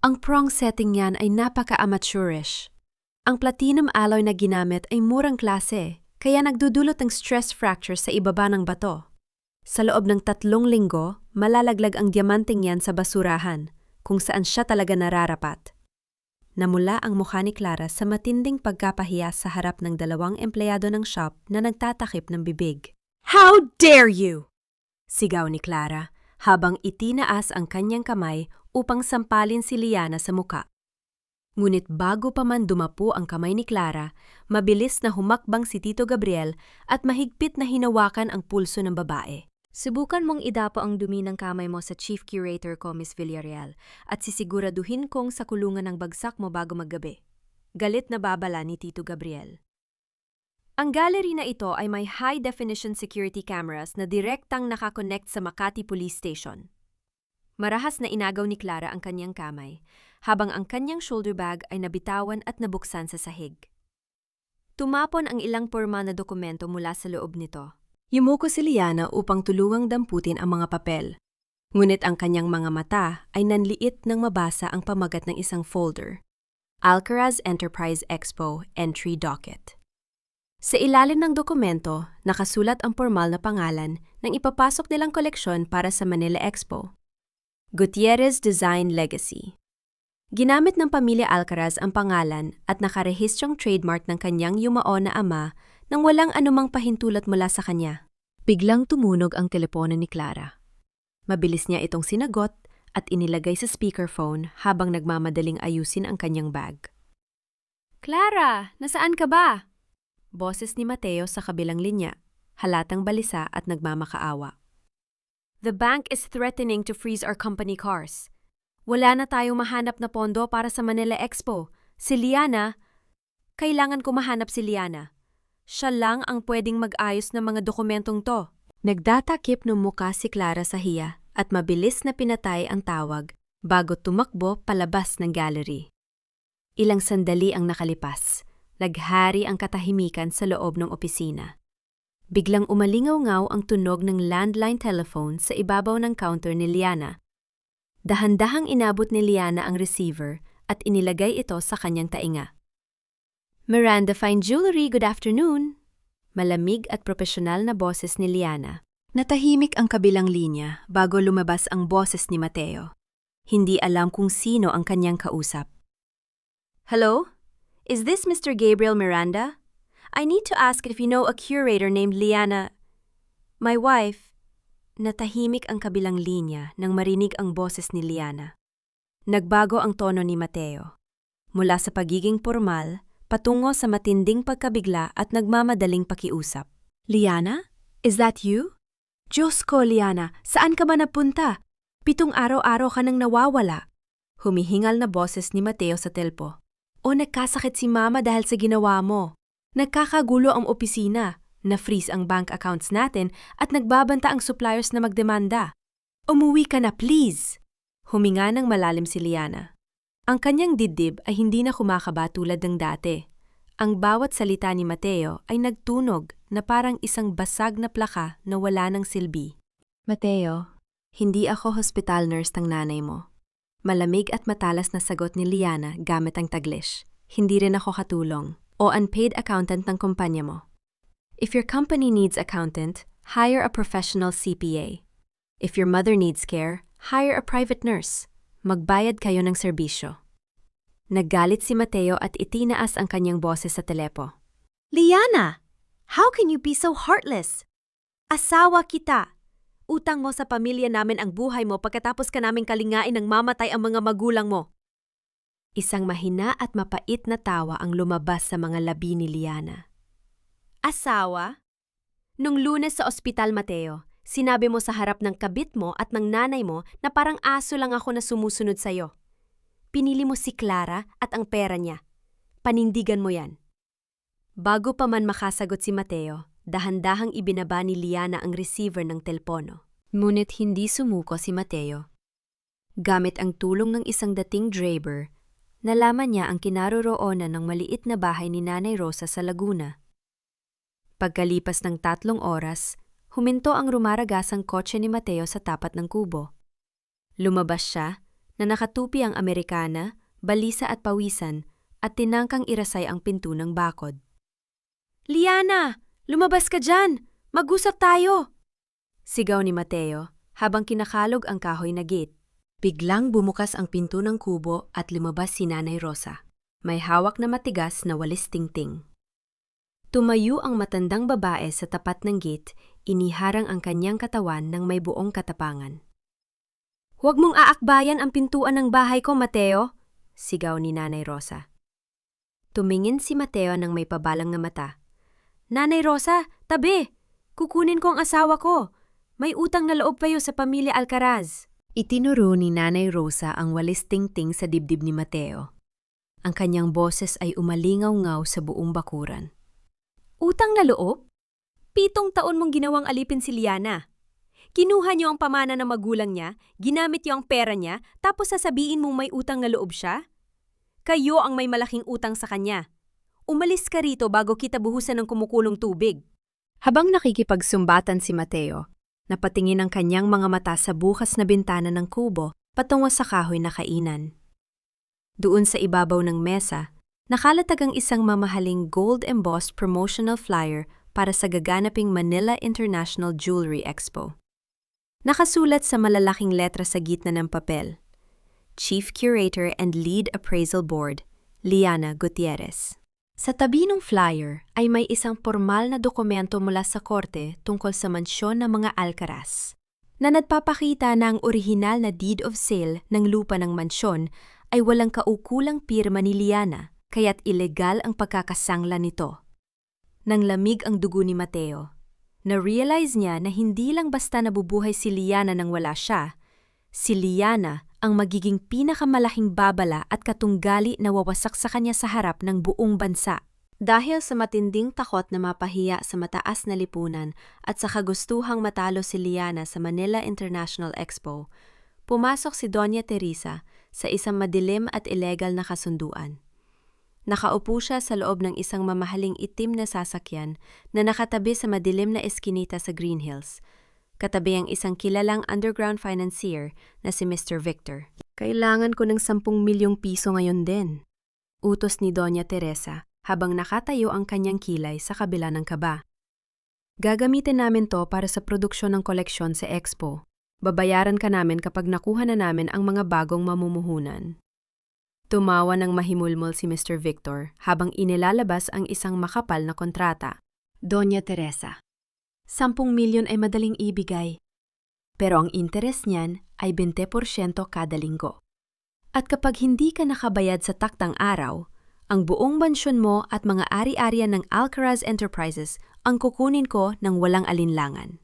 Ang prong setting yan ay napaka-amateurish. Ang platinum alloy na ginamit ay murang klase, kaya nagdudulot ng stress fracture sa ibaba ng bato. Sa loob ng 3 linggo, malalaglag ang diamanting yan sa basurahan, kung saan siya talaga nararapat. Namula ang mukha ni Clara sa matinding pagkapahiya sa harap ng 2 empleyado ng shop na nagtatakip ng bibig. How dare you! Sigaw ni Clara, habang itinaas ang kanyang kamay upang sampalin si Liana sa muka. Ngunit bago pa man dumapo ang kamay ni Clara, mabilis na humakbang si Tito Gabriel at mahigpit na hinawakan ang pulso ng babae. Subukan mong idapo ang dumi ng kamay mo sa Chief Curator ko, Miss Villarreal, at sisiguraduhin kong sa kulungan ng bagsak mo bago maggabi. Galit na babala ni Tito Gabriel. Ang gallery na ito ay may high-definition security cameras na direktang nakakonect sa Makati Police Station. Marahas na inagaw ni Clara ang kanyang kamay, habang ang kanyang shoulder bag ay nabitawan at nabuksan sa sahig. Tumapon ang ilang porma na dokumento mula sa loob nito. Yumuko si Liana upang tulungang damputin ang mga papel. Ngunit ang kanyang mga mata ay nanliit nang mabasa ang pamagat ng isang folder. Alcaraz Enterprise Expo Entry Docket. Sa ilalim ng dokumento, nakasulat ang formal na pangalan ng ipapasok nilang koleksyon para sa Manila Expo. Gutierrez Design Legacy. Ginamit ng pamilya Alcaraz ang pangalan at nakarehistrong trademark ng kanyang yumaon na ama nang walang anumang pahintulot mula sa kanya. Biglang tumunog ang telepono ni Clara. Mabilis niya itong sinagot at inilagay sa speakerphone habang nagmamadaling ayusin ang kanyang bag. "Clara, nasaan ka ba?" Boses ni Mateo sa kabilang linya, halatang balisa at nagmamakaawa. "The bank is threatening to freeze our company cars. Wala na tayong mahanap na pondo para sa Manila Expo. Si Liana, kailangan ko mahanap si Liana. Siya lang ang pwedeng mag-ayos ng mga dokumentong to." Nagdatakip ng muka si Clara sa hiya at mabilis na pinatay ang tawag bago tumakbo palabas ng gallery. Ilang sandali ang nakalipas. Naghari ang katahimikan sa loob ng opisina. Biglang umalingaw-ngaw ang tunog ng landline telephone sa ibabaw ng counter ni Liana. Dahan-dahang inabot ni Liana ang receiver at inilagay ito sa kanyang tainga. "Miranda Fine Jewelry, good afternoon." Malamig at profesional na boses ni Liana. Natahimik ang kabilang linya bago lumabas ang boses ni Mateo. Hindi alam kung sino ang kanyang kausap. "Hello? Is this Mr. Gabriel Miranda? I need to ask if you know a curator named Liana. My wife." Natahimik ang kabilang linya nang marinig ang boses ni Liana. Nagbago ang tono ni Mateo. Mula sa pagiging formal, patungo sa matinding pagkabigla at nagmamadaling pakiusap. "Liana? Is that you?" "Diyos ko, Liana, saan ka ba napunta? 7 araw-araw ka nang nawawala." Humihingal na boses ni Mateo sa telpo. "O nagkasakit si Mama dahil sa ginawa mo. Nagkakagulo ang opisina, na-freeze ang bank accounts natin at nagbabanta ang suppliers na magdemanda. Umuwi ka na, please!" Huminga ng malalim si Liana. Ang kanyang dibdib ay hindi na kumakaba tulad ng dati. Ang bawat salita ni Mateo ay nagtunog na parang isang basag na plaka na wala ng silbi. "Mateo, hindi ako hospital nurse ng nanay mo." Malamig at matalas na sagot ni Liana gamit ang Taglish. "Hindi rin ako katulong o unpaid accountant ng kumpanya mo. If your company needs accountant, hire a professional CPA. If your mother needs care, hire a private nurse. Magbayad kayo ng serbisyo." Naggalit si Mateo at itinaas ang kanyang boses sa telepo. Liana, how can you be so heartless? Asawa kita. Utang mo sa pamilya namin ang buhay mo pagkatapos ka naming kalingain ng mamatay ang mga magulang mo. Isang mahina at mapait na tawa ang lumabas sa mga labi ni Liana. Asawa? Nung Lunes sa ospital, Mateo, sinabi mo sa harap ng kabit mo at ng nanay mo na parang aso lang ako na sumusunod sa'yo. Pinili mo si Clara at ang pera niya. Panindigan mo yan. Bago pa man makasagot si Mateo, Dahan-dahang ibinaba ni Liana ang receiver ng telpono. Ngunit hindi sumuko si Mateo. Gamit ang tulong ng isang dating driver, nalaman niya ang kinaroroonan ng maliit na bahay ni Nanay Rosa sa Laguna. Pagkalipas ng 3 oras, huminto ang rumaragasang kotse ni Mateo sa tapat ng kubo. Lumabas siya na nakatupi ang Amerikana, balisa at pawisan at tinangkang irasay ang pinto ng bakod. Liana! Lumabas ka dyan! Mag-usap tayo! Sigaw ni Mateo habang kinakalog ang kahoy na gate. Biglang bumukas ang pinto ng kubo at lumabas si Nanay Rosa. May hawak na matigas na walis tingting. Tumayo ang matandang babae sa tapat ng gate, iniharang ang kanyang katawan ng may buong katapangan. Huwag mong aakbayan ang pintuan ng bahay ko, Mateo! Sigaw ni Nanay Rosa. Tumingin si Mateo ng may pabalang na mata. Nanay Rosa, tabi! Kukunin ko ang asawa ko! May utang na loob kayo sa pamilya Alcaraz. Itinuro ni Nanay Rosa ang walis tingting sa dibdib ni Mateo. Ang kanyang boses ay umalingaw-ngaw sa buong bakuran. Utang na loob? 7 taon mong ginawang alipin si Liana. Kinuha niyo ang pamana ng magulang niya, ginamit niyo ang pera niya, tapos sasabihin mong may utang na loob siya? Kayo ang may malaking utang sa kanya. Umalis ka rito bago kita buhusan ng kumukulong tubig. Habang nakikipagsumbatan si Mateo, napatingin ang kanyang mga mata sa bukas na bintana ng kubo patungo sa kahoy na kainan. Doon sa ibabaw ng mesa, nakalatag ang isang mamahaling gold-embossed promotional flyer para sa gaganaping Manila International Jewelry Expo. Nakasulat sa malalaking letra sa gitna ng papel, Chief Curator and Lead Appraisal Board, Liana Gutierrez. Sa tabi ng flyer ay may isang formal na dokumento mula sa korte tungkol sa mansyon ng mga Alcaraz, na nagpapakita na ang orihinal na deed of sale ng lupa ng mansyon ay walang kaukulang pirma ni Liana, kaya't ilegal ang pagkakasangla nito. Nang lamig ang dugo ni Mateo, na-realize niya na hindi lang basta nabubuhay si Liana nang wala siya, si Liana ang magiging pinakamalaking babala at katunggali na wawasak sa kanya sa harap ng buong bansa. Dahil sa matinding takot na mapahiya sa mataas na lipunan at sa kagustuhang matalo si Liana sa Manila International Expo, pumasok si Doña Teresa sa isang madilim at ilegal na kasunduan. Nakaupo siya sa loob ng isang mamahaling itim na sasakyan na nakatabi sa madilim na eskinita sa Green Hills, katabi ang isang kilalang underground financier na si Mr. Victor. Kailangan ko ng 10 milyong piso ngayon din, utos ni Doña Teresa habang nakatayo ang kanyang kilay sa kabila ng kaba. Gagamitin namin to para sa produksyon ng koleksyon sa Expo. Babayaran ka namin kapag nakuha na namin ang mga bagong mamumuhunan. Tumawa ng mahimulmol si Mr. Victor habang inilalabas ang isang makapal na kontrata. Doña Teresa, 10 milyon ay madaling ibigay, pero ang interes niyan ay 20% kada linggo. At kapag hindi ka nakabayad sa taktang araw, ang buong mansyon mo at mga ari-arian ng Alcaraz Enterprises ang kukunin ko ng walang alinlangan.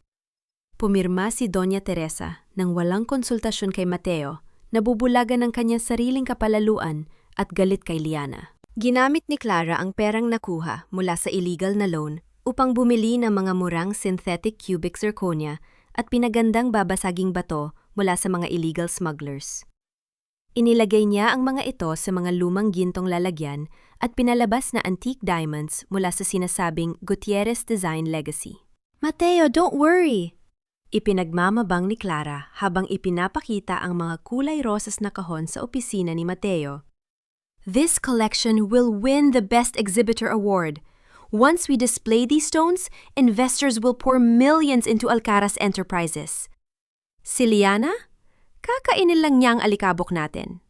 Pumirma si Doña Teresa nang walang konsultasyon kay Mateo, nabubulagan ng kanyang sariling kapalaluan at galit kay Liana. Ginamit ni Clara ang perang nakuha mula sa illegal na loan upang bumili ng mga murang synthetic cubic zirconia at pinagandang babasaging bato mula sa mga illegal smugglers. Inilagay niya ang mga ito sa mga lumang gintong lalagyan at pinalabas na antique diamonds mula sa sinasabing Gutierrez Design Legacy. Mateo, don't worry! Ipinagmamabang ni Clara habang ipinapakita ang mga kulay rosas na kahon sa opisina ni Mateo. This collection will win the Best Exhibitor Award. Once we display these stones, investors will pour millions into Alcaraz Enterprises. Si Liana? Kakainin lang niya ang alikabok natin.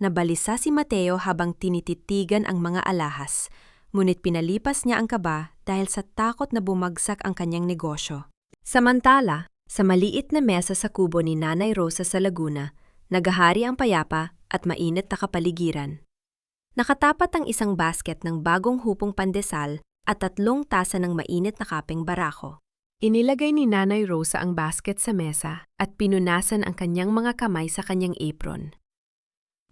Nabalisa si Mateo habang tinititigan ang mga alahas, ngunit pinalipas niya ang kaba dahil sa takot na bumagsak ang kanyang negosyo. Samantala, sa maliit na mesa sa kubo ni Nanay Rosa sa Laguna, nagahari ang payapa at mainit na kapaligiran. Nakatapat ang isang basket ng bagong hupong pandesal at 3 tasa ng mainit na kapeng barako. Inilagay ni Nanay Rosa ang basket sa mesa at pinunasan ang kanyang mga kamay sa kanyang apron.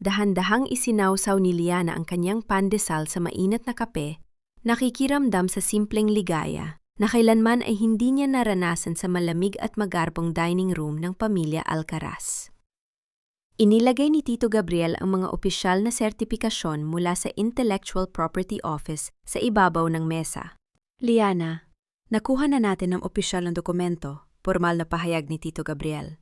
Dahan-dahang isinawsaw ni Liana ang kanyang pandesal sa mainit na kape, nakikiramdam sa simpleng ligaya na kailanman ay hindi niya naranasan sa malamig at magarbong dining room ng pamilya Alcaraz. Inilagay ni Tito Gabriel ang mga opisyal na sertipikasyon mula sa Intellectual Property Office sa ibabaw ng mesa. Liana, nakuha na natin ang opisyal na dokumento, formal na pahayag ni Tito Gabriel.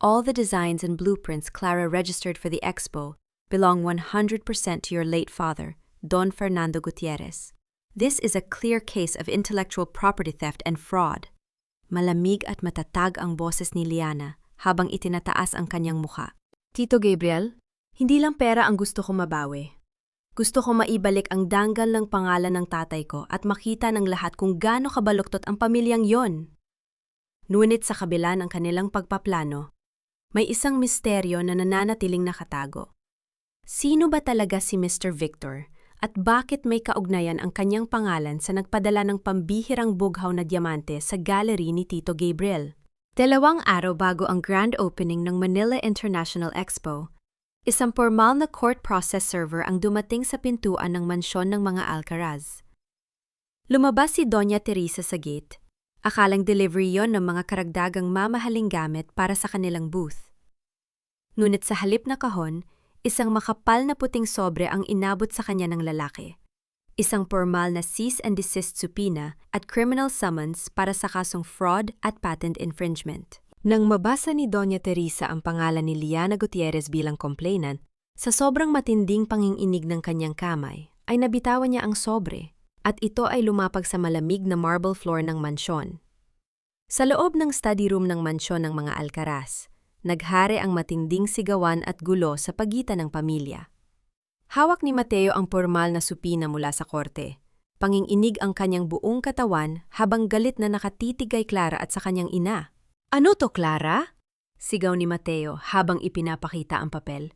All the designs and blueprints Clara registered for the expo belong 100% to your late father, Don Fernando Gutierrez. This is a clear case of intellectual property theft and fraud. Malamig at matatag ang boses ni Liana habang itinataas ang kanyang mukha. Tito Gabriel, hindi lang pera ang gusto ko mabawi. Gusto ko maibalik ang danggal ng pangalan ng tatay ko at makita ng lahat kung gaano kabaluktot ang pamilyang yon. Ngunit sa kabila ng kanilang pagpaplano, may isang misteryo na nananatiling nakatago. Sino ba talaga si Mr. Victor? At bakit may kaugnayan ang kanyang pangalan sa nagpadala ng pambihirang bughaw na diamante sa gallery ni Tito Gabriel? 2 araw bago ang grand opening ng Manila International Expo, isang formal na court process server ang dumating sa pintuan ng mansyon ng mga Alcaraz. Lumabas si Doña Teresa sa gate. Akalang delivery yon ng mga karagdagang mamahaling gamit para sa kanilang booth. Ngunit sa halip na kahon, isang makapal na puting sobre ang inabot sa kanya ng lalaki. Isang formal na cease and desist subpoena at criminal summons para sa kasong fraud at patent infringement. Nang mabasa ni Doña Teresa ang pangalan ni Liana Gutierrez bilang complainant, sa sobrang matinding panginginig ng kanyang kamay, ay nabitawan niya ang sobre at ito ay lumapag sa malamig na marble floor ng mansyon. Sa loob ng study room ng mansyon ng mga Alcaraz, naghari ang matinding sigawan at gulo sa pagitan ng pamilya. Hawak ni Mateo ang formal na supina mula sa korte. Panginginig ang kanyang buong katawan habang galit na nakatitig kay Clara at sa kanyang ina. Ano to, Clara? Sigaw ni Mateo habang ipinapakita ang papel.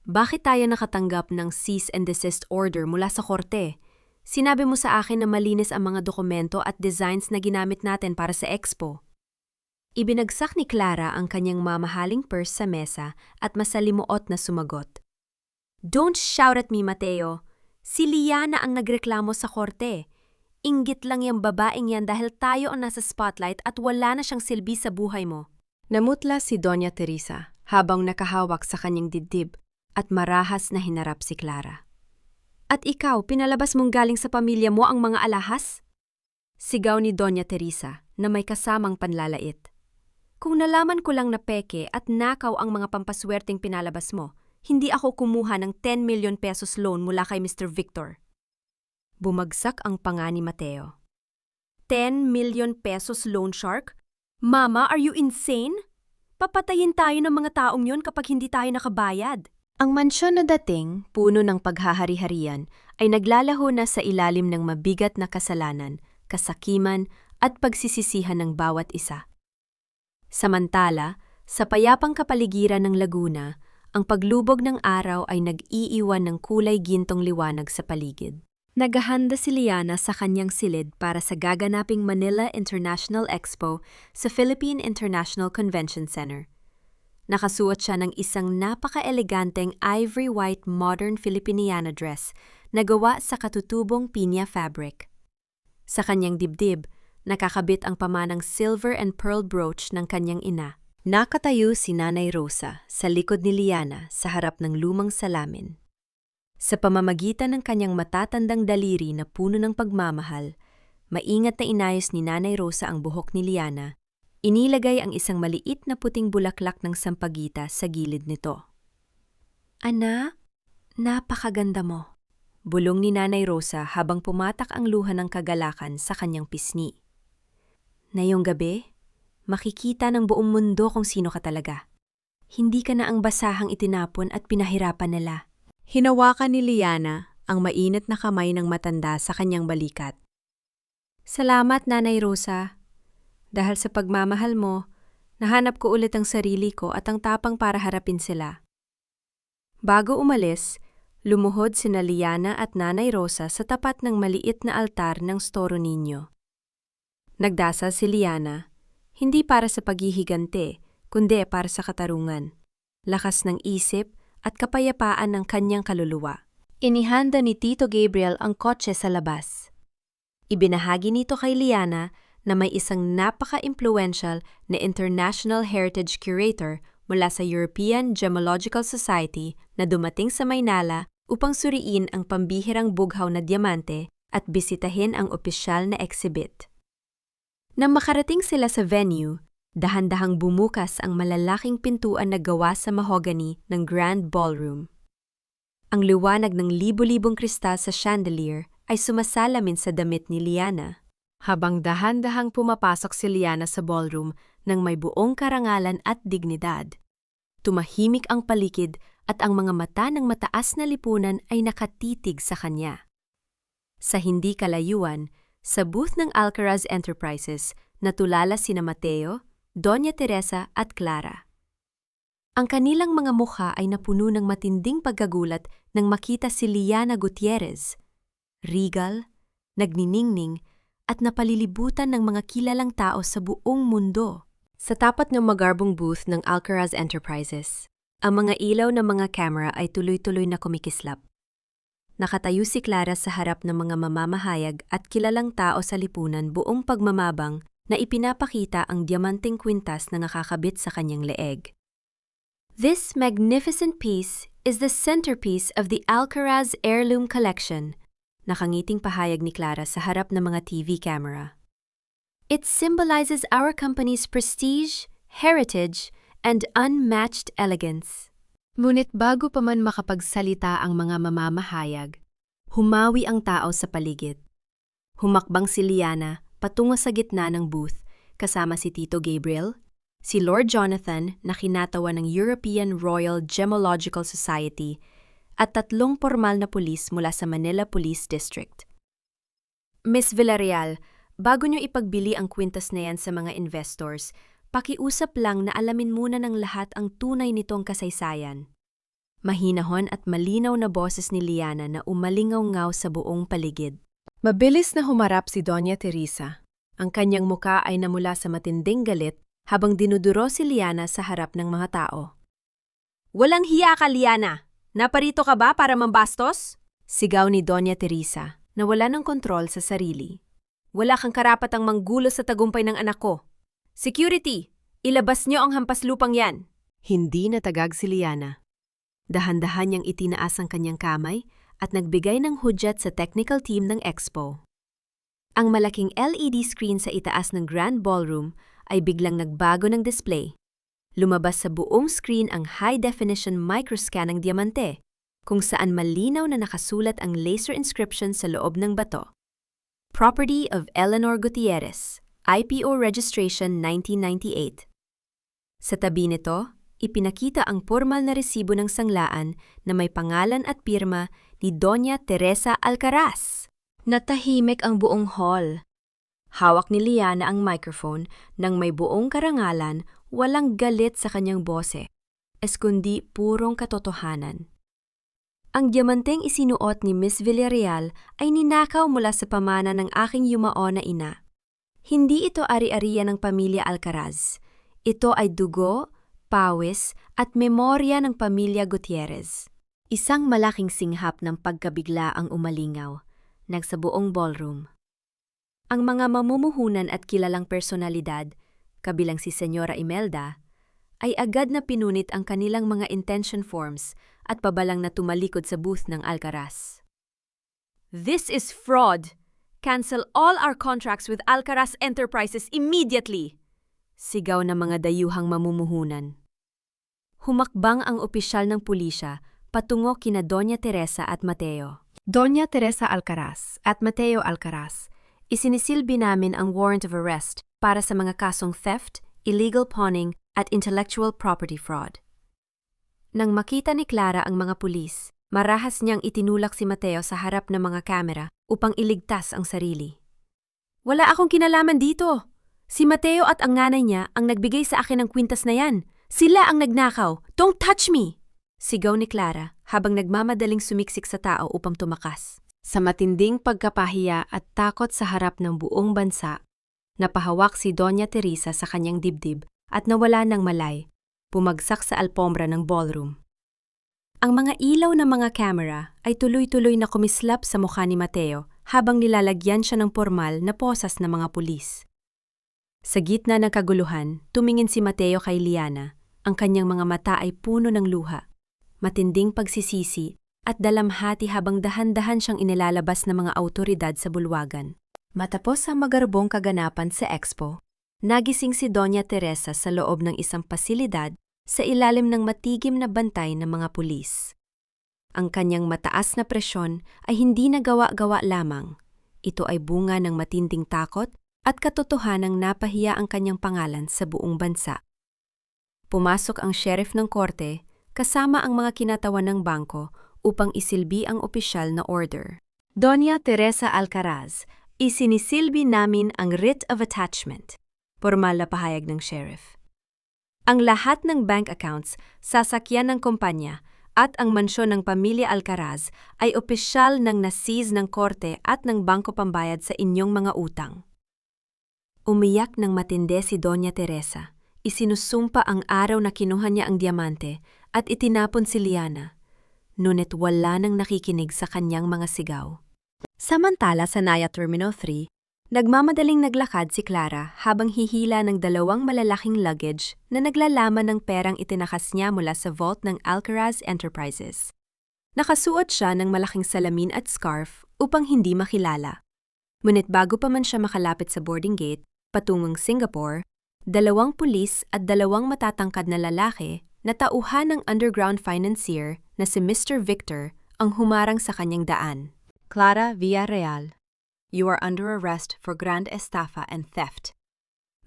Bakit tayo nakatanggap ng cease and desist order mula sa korte? Sinabi mo sa akin na malinis ang mga dokumento at designs na ginamit natin para sa expo. Ibinagsak ni Clara ang kanyang mamahaling purse sa mesa at masalimuot na sumagot. Don't shout at me, Mateo. Si Liana ang nagreklamo sa korte. Inggit lang yung babaeng yan dahil tayo ang nasa spotlight at wala na siyang silbi sa buhay mo. Namutla si Doña Teresa habang nakahawak sa kanyang dibdib at marahas na hinarap si Clara. At ikaw, pinalabas mong galing sa pamilya mo ang mga alahas? Sigaw ni Doña Teresa na may kasamang panlalait. Kung nalaman ko lang na peke at nakaw ang mga pampaswerteng pinalabas mo, hindi ako kumuha ng 10 million pesos loan mula kay Mr. Victor. Bumagsak ang panga ni Mateo. 10 million pesos loan shark? Mama, are you insane? Papatayin tayo ng mga taong yon kapag hindi tayo nakabayad. Ang mansyon na dating, puno ng paghahari-harian, ay naglalaho na sa ilalim ng mabigat na kasalanan, kasakiman at pagsisisihan ng bawat isa. Samantala, sa payapang kapaligiran ng Laguna, ang paglubog ng araw ay nag-iiwan ng kulay gintong liwanag sa paligid. Naghahanda si Liana sa kanyang silid para sa gaganaping Manila International Expo sa Philippine International Convention Center. Nakasuot siya ng isang napaka-eleganteng ivory white modern Filipiniana dress na gawa sa katutubong pinya fabric. Sa kanyang dibdib, nakakabit ang pamanang silver and pearl brooch ng kanyang ina. Nakatayo si Nanay Rosa sa likod ni Liana sa harap ng lumang salamin. Sa pamamagitan ng kanyang matatandang daliri na puno ng pagmamahal, maingat na inayos ni Nanay Rosa ang buhok ni Liana. Inilagay ang isang maliit na puting bulaklak ng sampagita sa gilid nito. Anak, napakaganda mo, bulong ni Nanay Rosa habang pumatak ang luha ng kagalakan sa kanyang pisngi. Ngayong gabi, makikita ng buong mundo kung sino ka talaga. Hindi ka na ang basahang itinapon at pinahirapan nila. Hinawakan ni Liana ang mainit na kamay ng matanda sa kanyang balikat. Salamat, Nanay Rosa. Dahil sa pagmamahal mo, nahanap ko ulit ang sarili ko at ang tapang para harapin sila. Bago umalis, lumuhod sina Liana at Nanay Rosa sa tapat ng maliit na altar ng Storo Niño. Nagdasal si Liana, hindi para sa paghihigante, kundi para sa katarungan, lakas ng isip at kapayapaan ng kanyang kaluluwa. Inihanda ni Tito Gabriel ang kotse sa labas. Ibinahagi nito kay Liana na may isang napaka-impluential na International Heritage Curator mula sa European Gemological Society na dumating sa Maynala upang suriin ang pambihirang bughaw na diamante at bisitahin ang opisyal na exhibit. Nang makarating sila sa venue, dahan-dahang bumukas ang malalaking pintuan na gawa sa mahogany ng Grand Ballroom. Ang liwanag ng libo-libong kristal sa chandelier ay sumasalamin sa damit ni Liana. Habang dahan-dahang pumapasok si Liana sa ballroom ng may buong karangalan at dignidad, tumahimik ang paligid at ang mga mata ng mataas na lipunan ay nakatitig sa kanya. Sa hindi kalayuan, sa booth ng Alcaraz Enterprises, natulala sina Mateo, Doña Teresa at Clara. Ang kanilang mga mukha ay napuno ng matinding pagkagulat nang makita si Liana Gutierrez, regal, nagniningning, at napalilibutan ng mga kilalang tao sa buong mundo. Sa tapat ng magarbong booth ng Alcaraz Enterprises, ang mga ilaw ng mga camera ay tuloy-tuloy na kumikislap. Nakatayo si Clara sa harap ng mga mamamahayag at kilalang tao sa lipunan buong pagmamabang na ipinapakita ang diamanteng kwintas na nakakabit sa kanyang leeg. This magnificent piece is the centerpiece of the Alcaraz Heirloom Collection, nakangiting pahayag ni Clara sa harap ng mga TV camera. It symbolizes our company's prestige, heritage, and unmatched elegance. Ngunit bago pa man makapagsalita ang mga mamamahayag, humawi ang tao sa paligid. Humakbang si Liana patungo sa gitna ng booth kasama si Tito Gabriel, si Lord Jonathan na kinatawan ng European Royal Gemological Society at 3 pormal na pulis mula sa Manila Police District. Miss Villarreal, bago niyo ipagbili ang kwintas na yan sa mga investors, pakiusap lang na alamin muna ng lahat ang tunay nitong kasaysayan. Mahinahon at malinaw na boses ni Liana na umalingaw-ngaw sa buong paligid. Mabilis na humarap si Doña Teresa. Ang kanyang muka ay namula sa matinding galit habang dinuduro si Liana sa harap ng mga tao. Walang hiya ka, Liana! Naparito ka ba para mambastos? Sigaw ni Doña Teresa na wala ng kontrol sa sarili. Wala kang karapatang manggulo sa tagumpay ng anak ko. Security! Ilabas niyo ang hampaslupang yan! Hindi natagag si Liana. Dahan-dahan niyang itinaas ang kanyang kamay at nagbigay ng hudyat sa technical team ng Expo. Ang malaking LED screen sa itaas ng Grand Ballroom ay biglang nagbago ng display. Lumabas sa buong screen ang high-definition microscan ng diamante, kung saan malinaw na nakasulat ang laser inscription sa loob ng bato. Property of Eleanor Gutierrez, IPO Registration 1998. Sa tabi nito, ipinakita ang pormal na resibo ng sanglaan na may pangalan at pirma ni Doña Teresa Alcaraz. Natahimik ang buong hall. Hawak ni Liana ang microphone nang may buong karangalan, walang galit sa kanyang bose, eskundi purong katotohanan. Ang diamanteng isinuot ni Miss Villarreal ay ninakaw mula sa pamana ng aking yumao na ina. Hindi ito ari-arian ng pamilya Alcaraz. Ito ay dugo, pawis at memorya ng pamilya Gutierrez. Isang malaking singhap ng pagkabigla ang umalingaw, nagsabuong ballroom. Ang mga mamumuhunan at kilalang personalidad, kabilang si Senyora Imelda, ay agad na pinunit ang kanilang mga intention forms at pabalang na tumalikod sa booth ng Alcaraz. This is fraud! Cancel all our contracts with Alcaraz Enterprises immediately! Sigaw ng mga dayuhang mamumuhunan. Humakbang ang opisyal ng pulisya patungo kina Doña Teresa at Mateo. Doña Teresa Alcaraz at Mateo Alcaraz, isinisilbi namin ang warrant of arrest para sa mga kasong theft, illegal pawning at intellectual property fraud. Nang makita ni Clara ang mga pulis, marahas niyang itinulak si Mateo sa harap ng mga kamera upang iligtas ang sarili. Wala akong kinalaman dito! Si Mateo at ang nanay niya ang nagbigay sa akin ng kwintas na yan. Sila ang nagnakaw! Don't touch me! Sigaw ni Clara habang nagmamadaling sumiksik sa tao upang tumakas. Sa matinding pagkapahiya at takot sa harap ng buong bansa, napahawak si Doña Teresa sa kanyang dibdib at nawala ng malay, bumagsak sa alpombra ng ballroom. Ang mga ilaw ng mga camera ay tuloy-tuloy na kumislap sa mukha ni Mateo habang nilalagyan siya ng pormal na posas ng mga pulis. Sa gitna ng kaguluhan, tumingin si Mateo kay Liana. Ang kanyang mga mata ay puno ng luha, matinding pagsisisi at dalamhati habang dahan-dahan siyang inilalabas ng mga awtoridad sa bulwagan. Matapos ang magarbong kaganapan sa Expo, nagising si Doña Teresa sa loob ng isang pasilidad sa ilalim ng matigim na bantay ng mga pulis. Ang kanyang mataas na presyon ay hindi nagawa-gawa lamang. Ito ay bunga ng matinding takot at katotohanang napahiya ang kanyang pangalan sa buong bansa. Pumasok ang sheriff ng korte kasama ang mga kinatawan ng bangko upang isilbi ang opisyal na order. Doña Teresa Alcaraz, isinisilbi namin ang writ of attachment, pormal na pahayag ng sheriff. Ang lahat ng bank accounts, sasakyan ng kumpanya at ang mansyon ng pamilya Alcaraz ay opisyal ng na-seize ng korte at ng bangko pambayad sa inyong mga utang. Umiyak ng matindi si Doña Teresa. Isinusumpa ang araw na kinuha niya ang diamante at itinapon si Liana. Ngunit wala nang nakikinig sa kanyang mga sigaw. Samantala sa Naya Terminal 3, nagmamadaling naglakad si Clara habang hihila ng dalawang malalaking luggage na naglalaman ng perang itinakas niya mula sa vault ng Alcaraz Enterprises. Nakasuot siya ng malaking salamin at scarf upang hindi makilala. Ngunit bago pa man siya makalapit sa boarding gate, patungong Singapore, dalawang pulis at dalawang matatangkad na lalaki na tauhan ng underground financier na si Mr. Victor ang humarang sa kanyang daan. Clara Villarreal, you are under arrest for grand estafa and theft.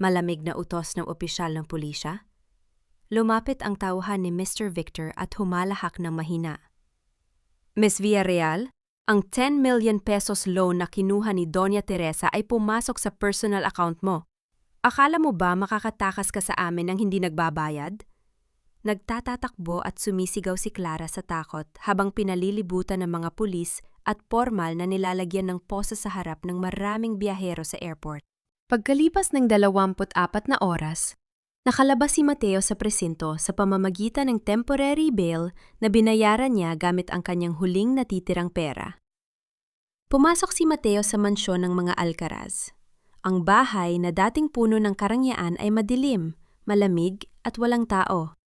Malamig na utos ng opisyal ng pulisya. Lumapit ang tauhan ni Mr. Victor at humalahak ng mahina. Miss Villarreal, ang 10 million pesos loan na kinuha ni Doña Teresa ay pumasok sa personal account mo. Akala mo ba makakatakas ka sa amin nang hindi nagbabayad? Nagtatatakbo at sumisigaw si Clara sa takot habang pinalilibutan ng mga pulis at pormal na nilalagyan ng posa sa harap ng maraming biyahero sa airport. Pagkalipas ng 24 na oras, nakalabas si Mateo sa presinto sa pamamagitan ng temporary bail na binayaran niya gamit ang kanyang huling natitirang pera. Pumasok si Mateo sa mansyon ng mga Alcaraz. Ang bahay na dating puno ng karangyaan ay madilim, malamig at walang tao.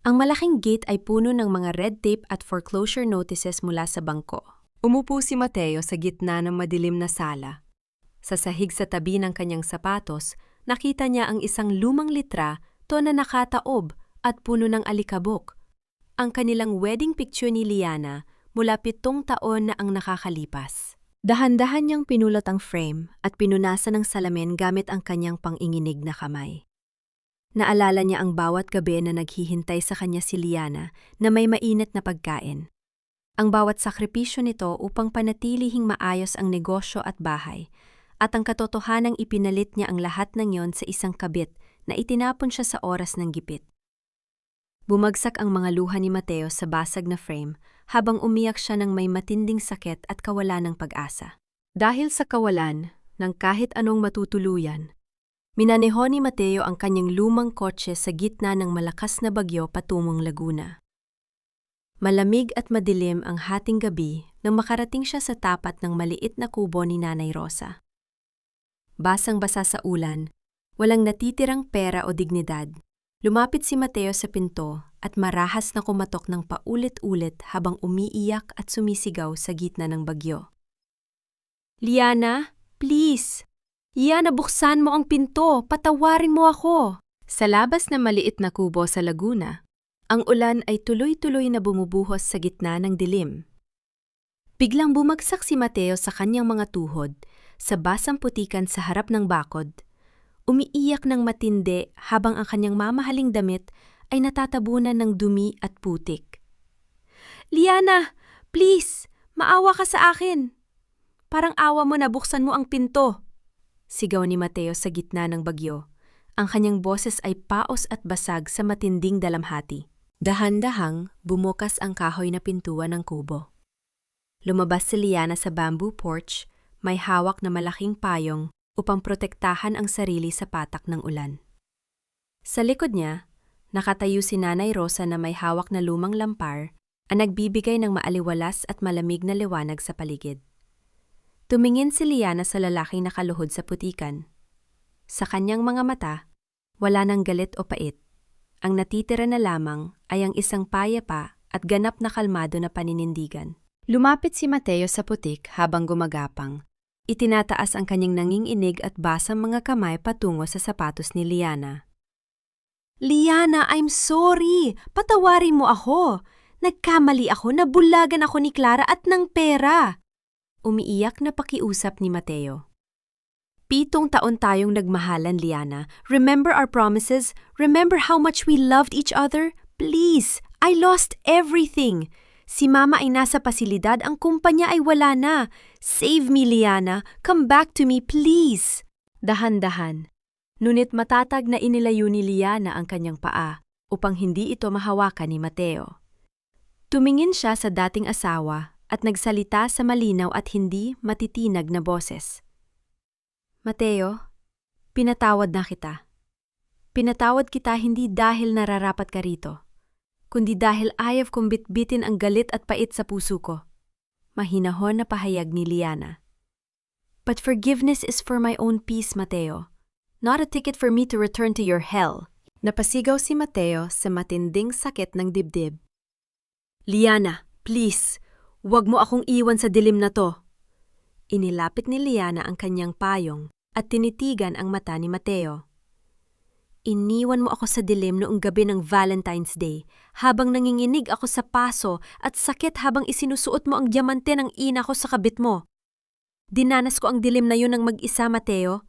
Ang malaking gate ay puno ng mga red tape at foreclosure notices mula sa bangko. Umupo si Mateo sa gitna ng madilim na sala. Sa sahig sa tabi ng kanyang sapatos, nakita niya ang isang lumang litrato na nakataob at puno ng alikabok. Ang kanilang wedding picture ni Liana mula 7 taon na ang nakakalipas. Dahan-dahan niyang pinulot ang frame at pinunasan ng salamin gamit ang kanyang panginginig na kamay. Naalala niya ang bawat gabi na naghihintay sa kanya si Liana na may mainit na pagkain. Ang bawat sakripisyo nito upang panatilihing maayos ang negosyo at bahay, at ang katotohanang ipinalit niya ang lahat ng yon sa isang kabit na itinapon siya sa oras ng gipit. Bumagsak ang mga luha ni Mateo sa basag na frame habang umiyak siya ng may matinding sakit at kawalan ng pag-asa. Dahil sa kawalan ng kahit anong matutuluyan, minaneho ni Mateo ang kanyang lumang kotse sa gitna ng malakas na bagyo patungong Laguna. Malamig at madilim ang hating gabi nang makarating siya sa tapat ng maliit na kubo ni Nanay Rosa. Basang-basa sa ulan, walang natitirang pera o dignidad. Lumapit si Mateo sa pinto at marahas na kumatok ng paulit-ulit habang umiiyak at sumisigaw sa gitna ng bagyo. "Liana, please! Liana, buksan mo ang pinto! Patawarin mo ako!" Sa labas na maliit na kubo sa Laguna, ang ulan ay tuloy-tuloy na bumubuhos sa gitna ng dilim. Biglang bumagsak si Mateo sa kanyang mga tuhod sa basang putikan sa harap ng bakod. Umiiyak ng matindi habang ang kanyang mamahaling damit ay natatabunan ng dumi at putik. "Liana, please! Maawa ka sa akin! Parang awa mo na buksan mo ang pinto!" Sigaw ni Mateo sa gitna ng bagyo. Ang kanyang boses ay paos at basag sa matinding dalamhati. Dahan-dahang bumukas ang kahoy na pintuan ng kubo. Lumabas si Liana sa bamboo porch, may hawak na malaking payong upang protektahan ang sarili sa patak ng ulan. Sa likod niya, nakatayo si Nanay Rosa na may hawak na lumang lampar ang nagbibigay ng maaliwalas at malamig na liwanag sa paligid. Tumingin si Liana sa lalaking nakaluhod sa putikan. Sa kanyang mga mata, wala nang galit o pait. Ang natitira na lamang ay ang isang payapa at ganap na kalmado na paninindigan. Lumapit si Mateo sa putik habang gumagapang. Itinataas ang kanyang nanginginig at basang mga kamay patungo sa sapatos ni Liana. Liana, I'm sorry. Patawarin mo ako. Nagkamali ako, nabulagan ako ni Clara at ng pera. Umiiyak na pakiusap ni Mateo. 7 taon tayong nagmahalan, Liana. Remember our promises? Remember how much we loved each other? Please, I lost everything. Si Mama ay nasa pasilidad, ang kumpanya ay wala na. Save me, Liana. Come back to me, please. Dahan-dahan. Ngunit matatag na inilayo ni Liana ang kanyang paa upang hindi ito mahawakan ni Mateo. Tumingin siya sa dating asawa at nagsalita sa malinaw at hindi matitinag na boses. Mateo, pinatawad na kita. Pinatawad kita hindi dahil nararapat ka rito, kundi dahil ayaw kong bitbitin ang galit at pait sa puso ko. Mahinahon na pahayag ni Liana. But forgiveness is for my own peace, Mateo. Not a ticket for me to return to your hell. Napasigaw si Mateo sa matinding sakit ng dibdib. Liana, please, huwag mo akong iwan sa dilim na to. Inilapit ni Liana ang kanyang payong at tinitigan ang mata ni Mateo. Iniwan mo ako sa dilim noong gabi ng Valentine's Day habang nanginginig ako sa paso at sakit habang isinusuot mo ang diamante ng ina ko sa kabit mo. Dinanas ko ang dilim na yon ng mag-isa, Mateo.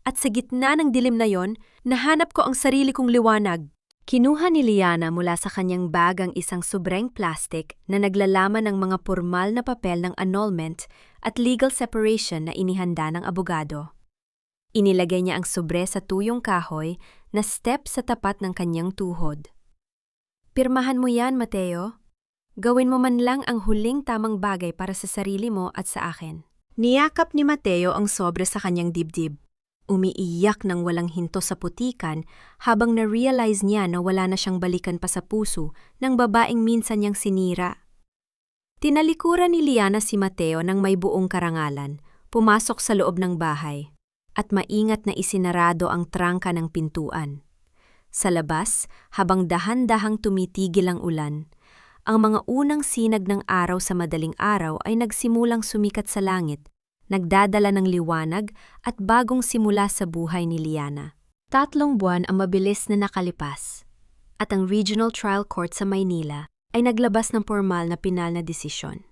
At sa gitna ng dilim na yon, nahanap ko ang sarili kong liwanag. Kinuha ni Liana mula sa kanyang bag ang isang sobrang plastic na naglalaman ng mga formal na papel ng annulment at legal separation na inihanda ng abogado. Inilagay niya ang sobre sa tuyong kahoy na step sa tapat ng kanyang tuhod. Pirmahan mo yan, Mateo. Gawin mo man lang ang huling tamang bagay para sa sarili mo at sa akin. Niyakap ni Mateo ang sobre sa kanyang dibdib. Umiiyak ng walang hinto sa putikan habang na-realize niya na wala na siyang balikan pa sa puso ng babaeng minsan niyang sinira. Tinalikuran ni Liana si Mateo ng may buong karangalan, pumasok sa loob ng bahay, at maingat na isinarado ang trangka ng pintuan. Sa labas, habang dahan-dahang tumitigil ang ulan, ang mga unang sinag ng araw sa madaling araw ay nagsimulang sumikat sa langit, nagdadala ng liwanag at bagong simula sa buhay ni Liana. 3 buwan ang mabilis na nakalipas, at ang Regional Trial Court sa Maynila ay naglabas ng formal na pinal na desisyon.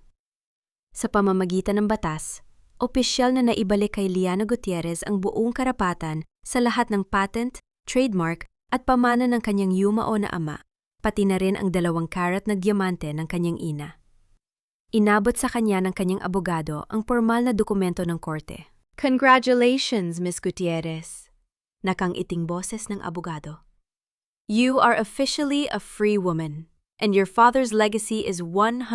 Sa pamamagitan ng batas, opisyal na naibalik kay Liana Gutierrez ang buong karapatan sa lahat ng patent, trademark at pamana ng kanyang yumao na ama, pati na rin ang 2 karat na diamante ng kanyang ina. Inabot sa kanya ng kanyang abogado ang formal na dokumento ng korte. Congratulations, Miss Gutierrez! Nakangiting boses ng abogado. You are officially a free woman, and your father's legacy is 100%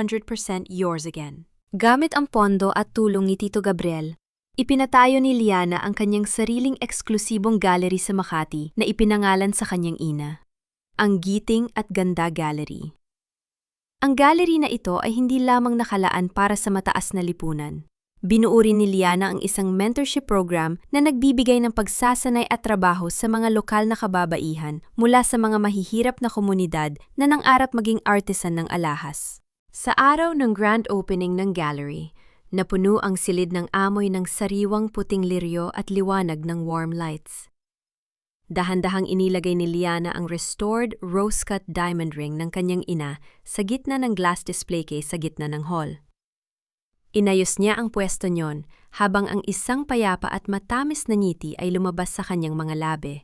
yours again. Gamit ang pondo at tulong ni Tito Gabriel, ipinatayo ni Liana ang kanyang sariling eksklusibong gallery sa Makati na ipinangalan sa kanyang ina, ang Giting at Ganda Gallery. Ang gallery na ito ay hindi lamang nakalaan para sa mataas na lipunan. Binuo rin ni Liana ang isang mentorship program na nagbibigay ng pagsasanay at trabaho sa mga lokal na kababaihan mula sa mga mahihirap na komunidad na nangarap maging artisan ng alahas. Sa araw ng grand opening ng gallery, napuno ang silid ng amoy ng sariwang puting liryo at liwanag ng warm lights. Dahan-dahang inilagay ni Liana ang restored rose-cut diamond ring ng kanyang ina sa gitna ng glass display case sa gitna ng hall. Inayos niya ang pwesto niyon habang ang isang payapa at matamis na ngiti ay lumabas sa kanyang mga labi.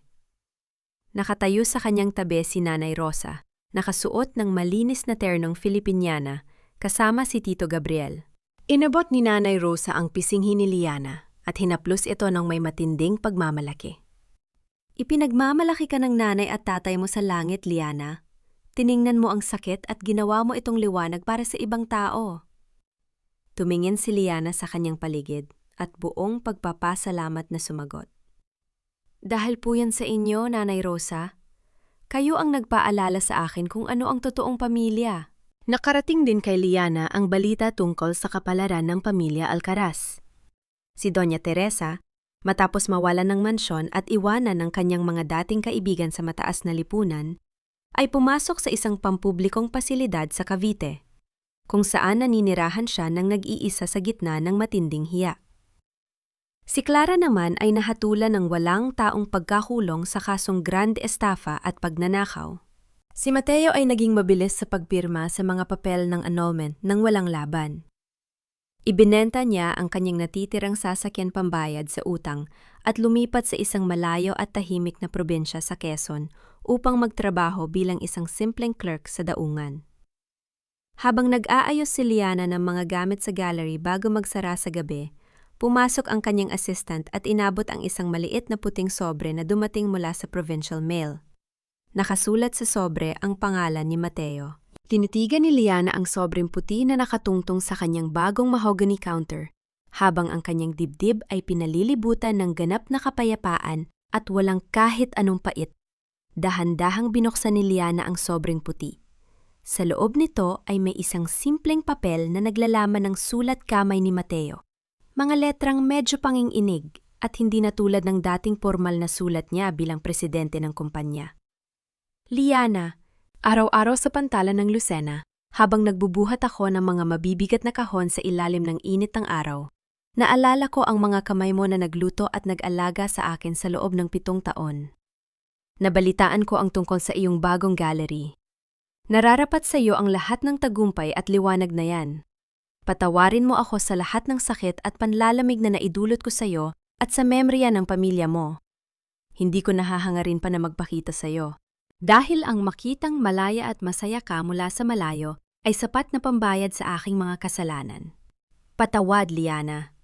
Nakatayo sa kanyang tabi si Nanay Rosa, nakasuot ng malinis na ternong Filipiniana kasama si Tito Gabriel. Inabot ni Nanay Rosa ang pisinghi ni Liana at hinaplos ito ng may matinding pagmamalaki. Ipinagmamalaki ka ng nanay at tatay mo sa langit, Liana. Tiningnan mo ang sakit at ginawa mo itong liwanag para sa ibang tao. Tumingin si Liana sa kanyang paligid at buong pagpapasalamat na sumagot. Dahil po yan sa inyo, Nanay Rosa. Kayo ang nagpaalala sa akin kung ano ang totoong pamilya. Nakarating din kay Liana ang balita tungkol sa kapalaran ng pamilya Alcaraz. Si Doña Teresa, matapos mawalan ng mansyon at iwanan ng kanyang mga dating kaibigan sa mataas na lipunan, ay pumasok sa isang pampublikong pasilidad sa Cavite, kung saan naninirahan siya ng nag-iisa sa gitna ng matinding hiya. Si Clara naman ay nahatulan ng walang taong pagkakulong sa kasong grand estafa at pagnanakaw. Si Mateo ay naging mabilis sa pagpirma sa mga papel ng annulment nang walang laban. Ibinenta niya ang kanyang natitirang sasakyan pambayad sa utang at lumipat sa isang malayo at tahimik na probinsya sa Quezon upang magtrabaho bilang isang simpleng clerk sa daungan. Habang nag-aayos si Liana ng mga gamit sa gallery bago magsara sa gabi, pumasok ang kanyang assistant at inabot ang isang maliit na puting sobre na dumating mula sa provincial mail. Nakasulat sa sobre ang pangalan ni Mateo. Tinitigan ni Liana ang sobreng puti na nakatungtong sa kanyang bagong mahogany counter, habang ang kanyang dibdib ay pinalilibutan ng ganap na kapayapaan at walang kahit anong pait. Dahan-dahang binuksan ni Liana ang sobreng puti. Sa loob nito ay may isang simpleng papel na naglalaman ng sulat kamay ni Mateo. Mga letrang medyo panging-inig at hindi na tulad ng dating formal na sulat niya bilang presidente ng kumpanya. Liana, araw-araw sa pantalan ng Lucena, habang nagbubuhat ako ng mga mabibigat na kahon sa ilalim ng init ng araw, naalala ko ang mga kamay mo na nagluto at nag-alaga sa akin sa loob ng 7 taon. Nabalitaan ko ang tungkol sa iyong bagong gallery. Nararapat sa iyo ang lahat ng tagumpay at liwanag na yan. Patawarin mo ako sa lahat ng sakit at panlalamig na naidulot ko sa iyo at sa memorya ng pamilya mo. Hindi ko nahahangarin pa na magpakita sa iyo. Dahil ang makitang malaya at masaya ka mula sa malayo ay sapat na pambayad sa aking mga kasalanan. Patawad, Liana.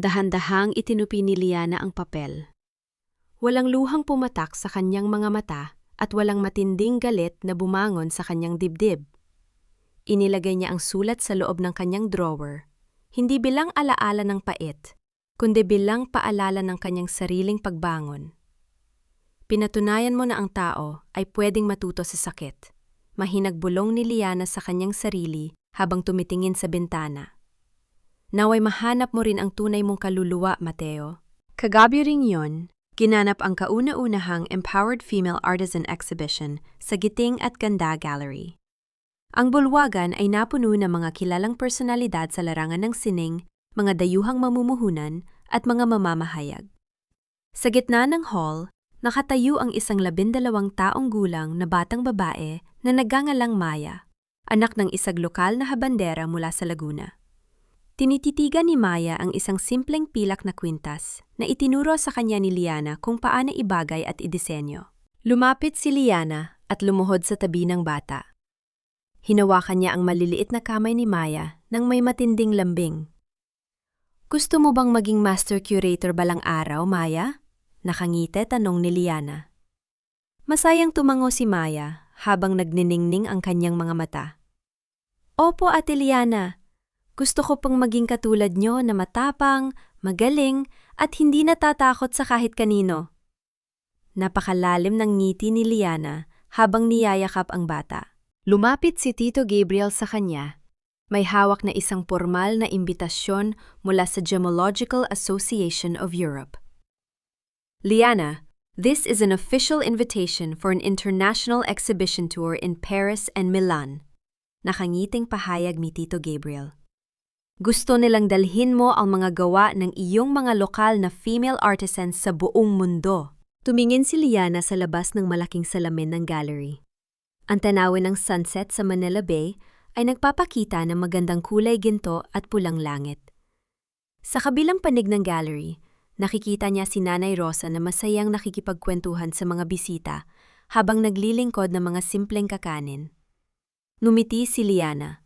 Dahan-dahang itinupi ni Liana ang papel. Walang luhang pumatak sa kanyang mga mata at walang matinding galit na bumangon sa kanyang dibdib. Inilagay niya ang sulat sa loob ng kanyang drawer, hindi bilang alaala ng pait, kundi bilang paalala ng kanyang sariling pagbangon. Pinatunayan mo na ang tao ay pwedeng matuto sa sakit. Mahinagbulong ni Liana sa kanyang sarili habang tumitingin sa bintana. Naway mahanap mo rin ang tunay mong kaluluwa, Mateo. Kagabi ring yon, ginanap ang kauna-unahang Empowered Female Artisan Exhibition sa Giting at Ganda Gallery. Ang bulwagan ay napuno ng mga kilalang personalidad sa larangan ng sining, mga dayuhang mamumuhunan at mga mamamahayag. Sa gitna ng hall, nakatayo ang isang 12 taong gulang na batang babae na nagangalang Maya, anak ng isang lokal na habandera mula sa Laguna. Tinititigan ni Maya ang isang simpleng pilak na kwintas na itinuro sa kanya ni Liana kung paano ibagay at idisenyo. Lumapit si Liana at lumuhod sa tabi ng bata. Hinawakan niya ang maliliit na kamay ni Maya nang may matinding lambing. Gusto mo bang maging master curator balang araw, Maya? Nakangite tanong ni Liana. Masayang tumango si Maya habang nagniningning ang kanyang mga mata. Opo, Ate Liana. Gusto ko pang maging katulad nyo na matapang, magaling, at hindi natatakot sa kahit kanino. Napakalalim ng ngiti ni Liana habang niyayakap ang bata. Lumapit si Tito Gabriel sa kanya. May hawak na isang formal na imbitasyon mula sa Gemological Association of Europe. Liana, this is an official invitation for an international exhibition tour in Paris and Milan. Nakangiting pahayag ni Tito Gabriel. Gusto nilang dalhin mo ang mga gawa ng iyong mga lokal na female artisans sa buong mundo. Tumingin si Liana sa labas ng malaking salamin ng gallery. Ang tanawin ng sunset sa Manila Bay ay nagpapakita ng magandang kulay ginto at pulang langit. Sa kabilang panig ng gallery, nakikita niya si Nanay Rosa na masayang nakikipagkwentuhan sa mga bisita habang naglilingkod ng mga simpleng kakanin. Ngumiti si Liana,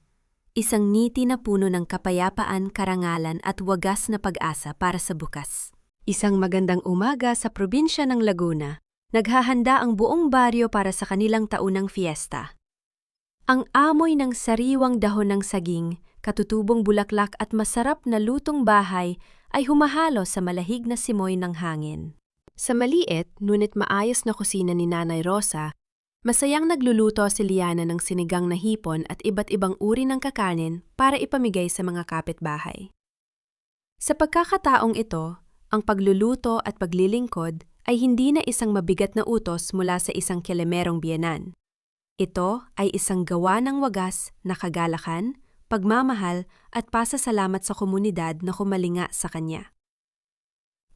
isang ngiti na puno ng kapayapaan, karangalan at wagas na pag-asa para sa bukas. Isang magandang umaga sa probinsya ng Laguna. Naghahanda ang buong baryo para sa kanilang taunang fiesta. Ang amoy ng sariwang dahon ng saging, katutubong bulaklak at masarap na lutong bahay ay humahalo sa malahig na simoy ng hangin. Sa maliit, ngunit maayos na kusina ni Nanay Rosa, masayang nagluluto si Liana ng sinigang na hipon at iba't ibang uri ng kakanin para ipamigay sa mga kapitbahay. Sa pagkakataong ito, ang pagluluto at paglilingkod ay hindi na isang mabigat na utos mula sa isang kilemerong biyenan. Ito ay isang gawa ng wagas na kagalakan, pagmamahal at pasasalamat sa komunidad na kumalinga sa kanya.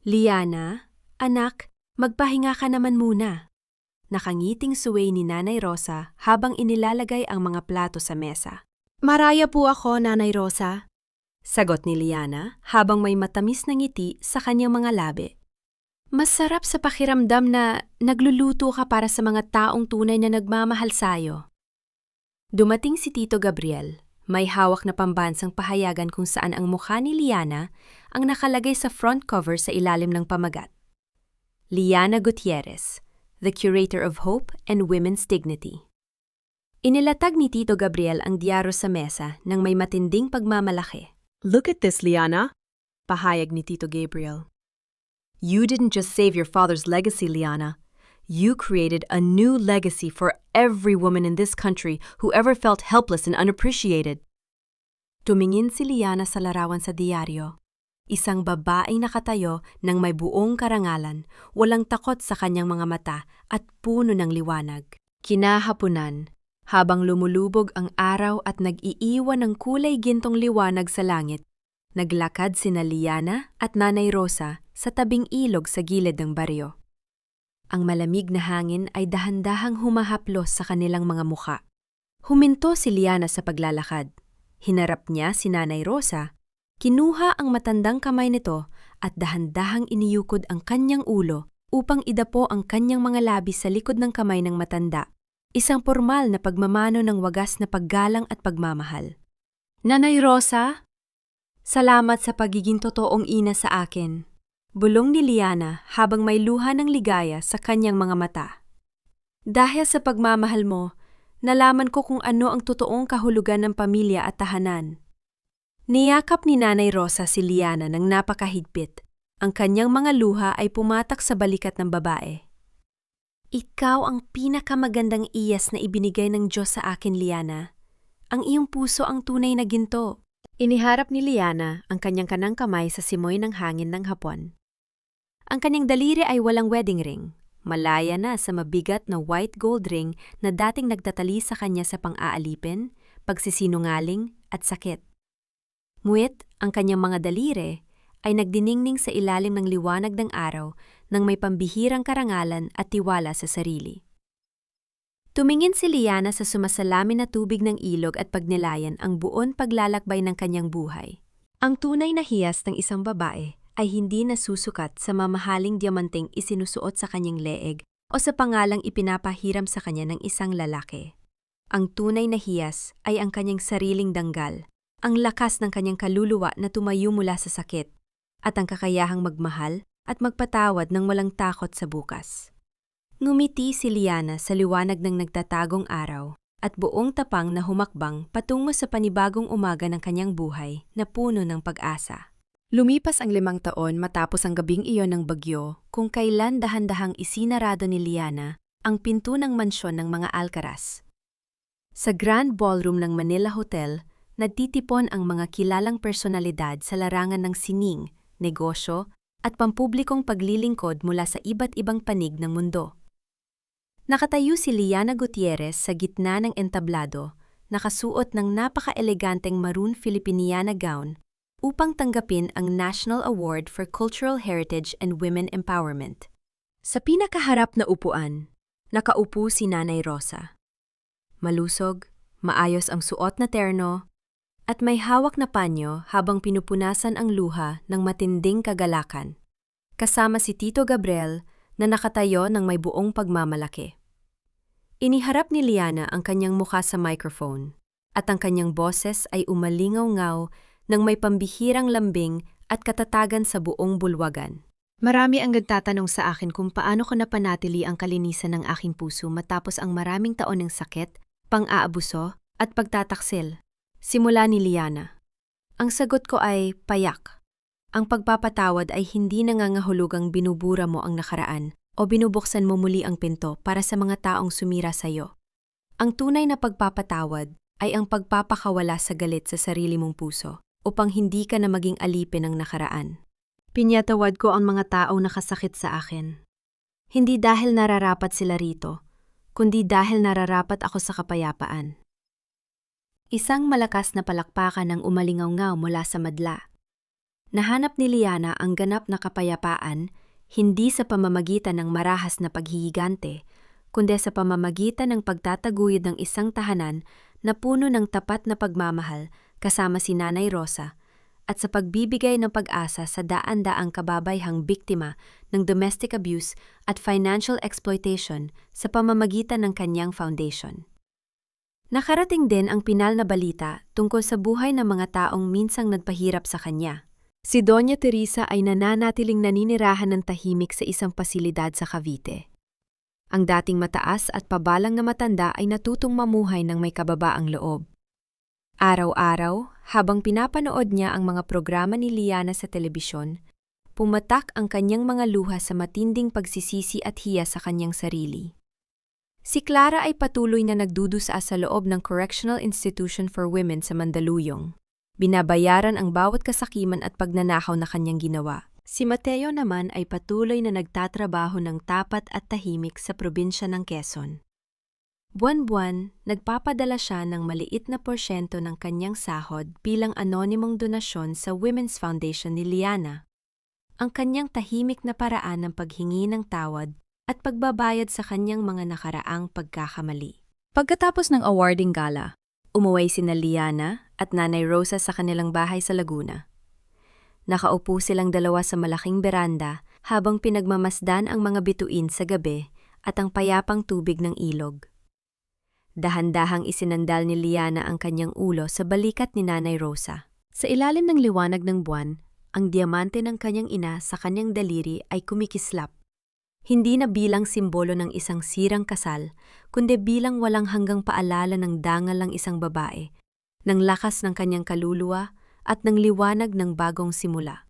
Liana, anak, magpahinga ka naman muna. Nakangiting suway ni Nanay Rosa habang inilalagay ang mga plato sa mesa. Maraya po ako, Nanay Rosa. Sagot ni Liana habang may matamis na ngiti sa kanyang mga labi. Masarap sa pakiramdam na nagluluto ka para sa mga taong tunay na nagmamahal sayo. Dumating si Tito Gabriel. May hawak na pambansang pahayagan kung saan ang mukha ni Liana ang nakalagay sa front cover sa ilalim ng pamagat. Liana Gutierrez, the Curator of Hope and Women's Dignity. Inilatag ni Tito Gabriel ang diaryo sa mesa nang may matinding pagmamalaki. Look at this, Liana. Pahayag ni Tito Gabriel. You didn't just save your father's legacy, Liana. You created a new legacy for every woman in this country who ever felt helpless and unappreciated. Tumingin si Liana sa larawan sa diaryo. Isang babaeng nakatayo ng may buong karangalan, walang takot sa kanyang mga mata at puno ng liwanag. Kinahapunan, habang lumulubog ang araw at nag-iiwan ng kulay gintong liwanag sa langit, naglakad sina Liana at Nanay Rosa sa tabing ilog sa gilid ng baryo. Ang malamig na hangin ay dahan-dahang humahaplos sa kanilang mga mukha. Huminto si Liana sa paglalakad. Hinarap niya si Nanay Rosa, kinuha ang matandang kamay nito at dahan-dahang iniyukod ang kanyang ulo upang idapo ang kanyang mga labi sa likod ng kamay ng matanda. Isang formal na pagmamano ng wagas na paggalang at pagmamahal. Nanay Rosa, salamat sa pagiging totoong ina sa akin. Bulong ni Liana habang may luha ng ligaya sa kanyang mga mata. Dahil sa pagmamahal mo, nalaman ko kung ano ang totoong kahulugan ng pamilya at tahanan. Niyakap ni Nanay Rosa si Liana ng napakahigpit. Ang kanyang mga luha ay pumatak sa balikat ng babae. Ikaw ang pinakamagandang iyas na ibinigay ng Diyos sa akin, Liana. Ang iyong puso ang tunay na ginto. Iniharap ni Liana ang kanyang kanang kamay sa simoy ng hangin ng hapon. Ang kanyang daliri ay walang wedding ring, malaya na sa mabigat na white gold ring na dating nagtatali sa kanya sa pang-aalipin, pagsisinungaling at sakit. Ngunit ang kanyang mga daliri ay nagdiningning sa ilalim ng liwanag ng araw nang may pambihirang karangalan at tiwala sa sarili. Tumingin si Liana sa sumasalamin na tubig ng ilog at pagnilayan ang buon paglalakbay ng kanyang buhay. Ang tunay na hiyas ng isang babae ay hindi nasusukat sa mamahaling diamanteng isinusuot sa kanyang leeg o sa pangalang ipinapahiram sa kanya ng isang lalaki. Ang tunay na hiyas ay ang kanyang sariling danggal, ang lakas ng kanyang kaluluwa na tumayo mula sa sakit, at ang kakayahang magmahal at magpatawad ng walang takot sa bukas. Ngumiti si Liana sa liwanag ng nagtatagong araw at buong tapang na humakbang patungo sa panibagong umaga ng kanyang buhay na puno ng pag-asa. Lumipas ang 5 taon matapos ang gabing iyon ng bagyo kung kailan dahan-dahang isinarado ni Liana ang pinto ng mansyon ng mga Alcaraz. Sa Grand Ballroom ng Manila Hotel, nagtitipon ang mga kilalang personalidad sa larangan ng sining, negosyo at pampublikong paglilingkod mula sa iba't ibang panig ng mundo. Nakatayo si Liana Gutierrez sa gitna ng entablado, nakasuot ng napaka-eleganteng maroon Filipiniana gown upang tanggapin ang National Award for Cultural Heritage and Women Empowerment. Sa pinakaharap na upuan, nakaupo si Nanay Rosa. Malusog, maayos ang suot na terno, at may hawak na panyo habang pinupunasan ang luha ng matinding kagalakan. Kasama si Tito Gabriel na nakatayo ng may buong pagmamalaki. Iniharap ni Liana ang kanyang mukha sa microphone, at ang kanyang boses ay umalingaw-ngaw ng may pambihirang lambing at katatagan sa buong bulwagan. Marami ang nagtatanong sa akin kung paano ko napanatili ang kalinisan ng aking puso matapos ang maraming taon ng sakit, pang-aabuso at pagtataksil. Simula ni Liana. Ang sagot ko ay payak. Ang pagpapatawad ay hindi nangangahulugang binubura mo ang nakaraan o binubuksan mo muli ang pinto para sa mga taong sumira sa iyo. Ang tunay na pagpapatawad ay ang pagpapakawala sa galit sa sarili mong puso. upang hindi ka na maging alipin ng nakaraan. Pinyatawad ko ang mga taong nakasakit sa akin. Hindi dahil nararapat sila rito, kundi dahil nararapat ako sa kapayapaan. Isang malakas na palakpakan ang umalingaw-ngaw mula sa madla. Nahanap ni Liana ang ganap na kapayapaan hindi sa pamamagitan ng marahas na paghihigante, kundi sa pamamagitan ng pagtataguyod ng isang tahanan na puno ng tapat na pagmamahal kasama si Nanay Rosa at sa pagbibigay ng pag-asa sa daan-daang kababayhang biktima ng domestic abuse at financial exploitation sa pamamagitan ng kanyang foundation. Nakarating din ang pinal na balita tungkol sa buhay ng mga taong minsang nagpahirap sa kanya. Si Doña Teresa ay nananatiling naninirahan ng tahimik sa isang pasilidad sa Cavite. Ang dating mataas at pabalang na matanda ay natutong mamuhay ng may kababaang loob. Araw-araw, habang pinapanood niya ang mga programa ni Liana sa telebisyon, pumatak ang kanyang mga luha sa matinding pagsisisi at hiya sa kanyang sarili. Si Clara ay patuloy na nagdudusa sa loob ng Correctional Institution for Women sa Mandaluyong. Binabayaran ang bawat kasakiman at pagnanakaw na kanyang ginawa. Si Mateo naman ay patuloy na nagtatrabaho ng tapat at tahimik sa probinsya ng Quezon. Buwan-buwan, nagpapadala siya ng maliit na porsyento ng kanyang sahod bilang anonymong donasyon sa Women's Foundation ni Liana. Ang kanyang tahimik na paraan ng paghingi ng tawad at pagbabayad sa kanyang mga nakaraang pagkakamali. Pagkatapos ng awarding gala, umuwi sina Liana at Nanay Rosa sa kanilang bahay sa Laguna. Nakaupo silang dalawa sa malaking beranda habang pinagmamasdan ang mga bituin sa gabi at ang payapang tubig ng ilog. Dahan-dahang isinandal ni Liana ang kanyang ulo sa balikat ni Nanay Rosa. Sa ilalim ng liwanag ng buwan, ang diamante ng kanyang ina sa kanyang daliri ay kumikislap. Hindi na bilang simbolo ng isang sirang kasal, kundi bilang walang hanggang paalala ng dangal ng isang babae, ng lakas ng kanyang kaluluwa at ng liwanag ng bagong simula.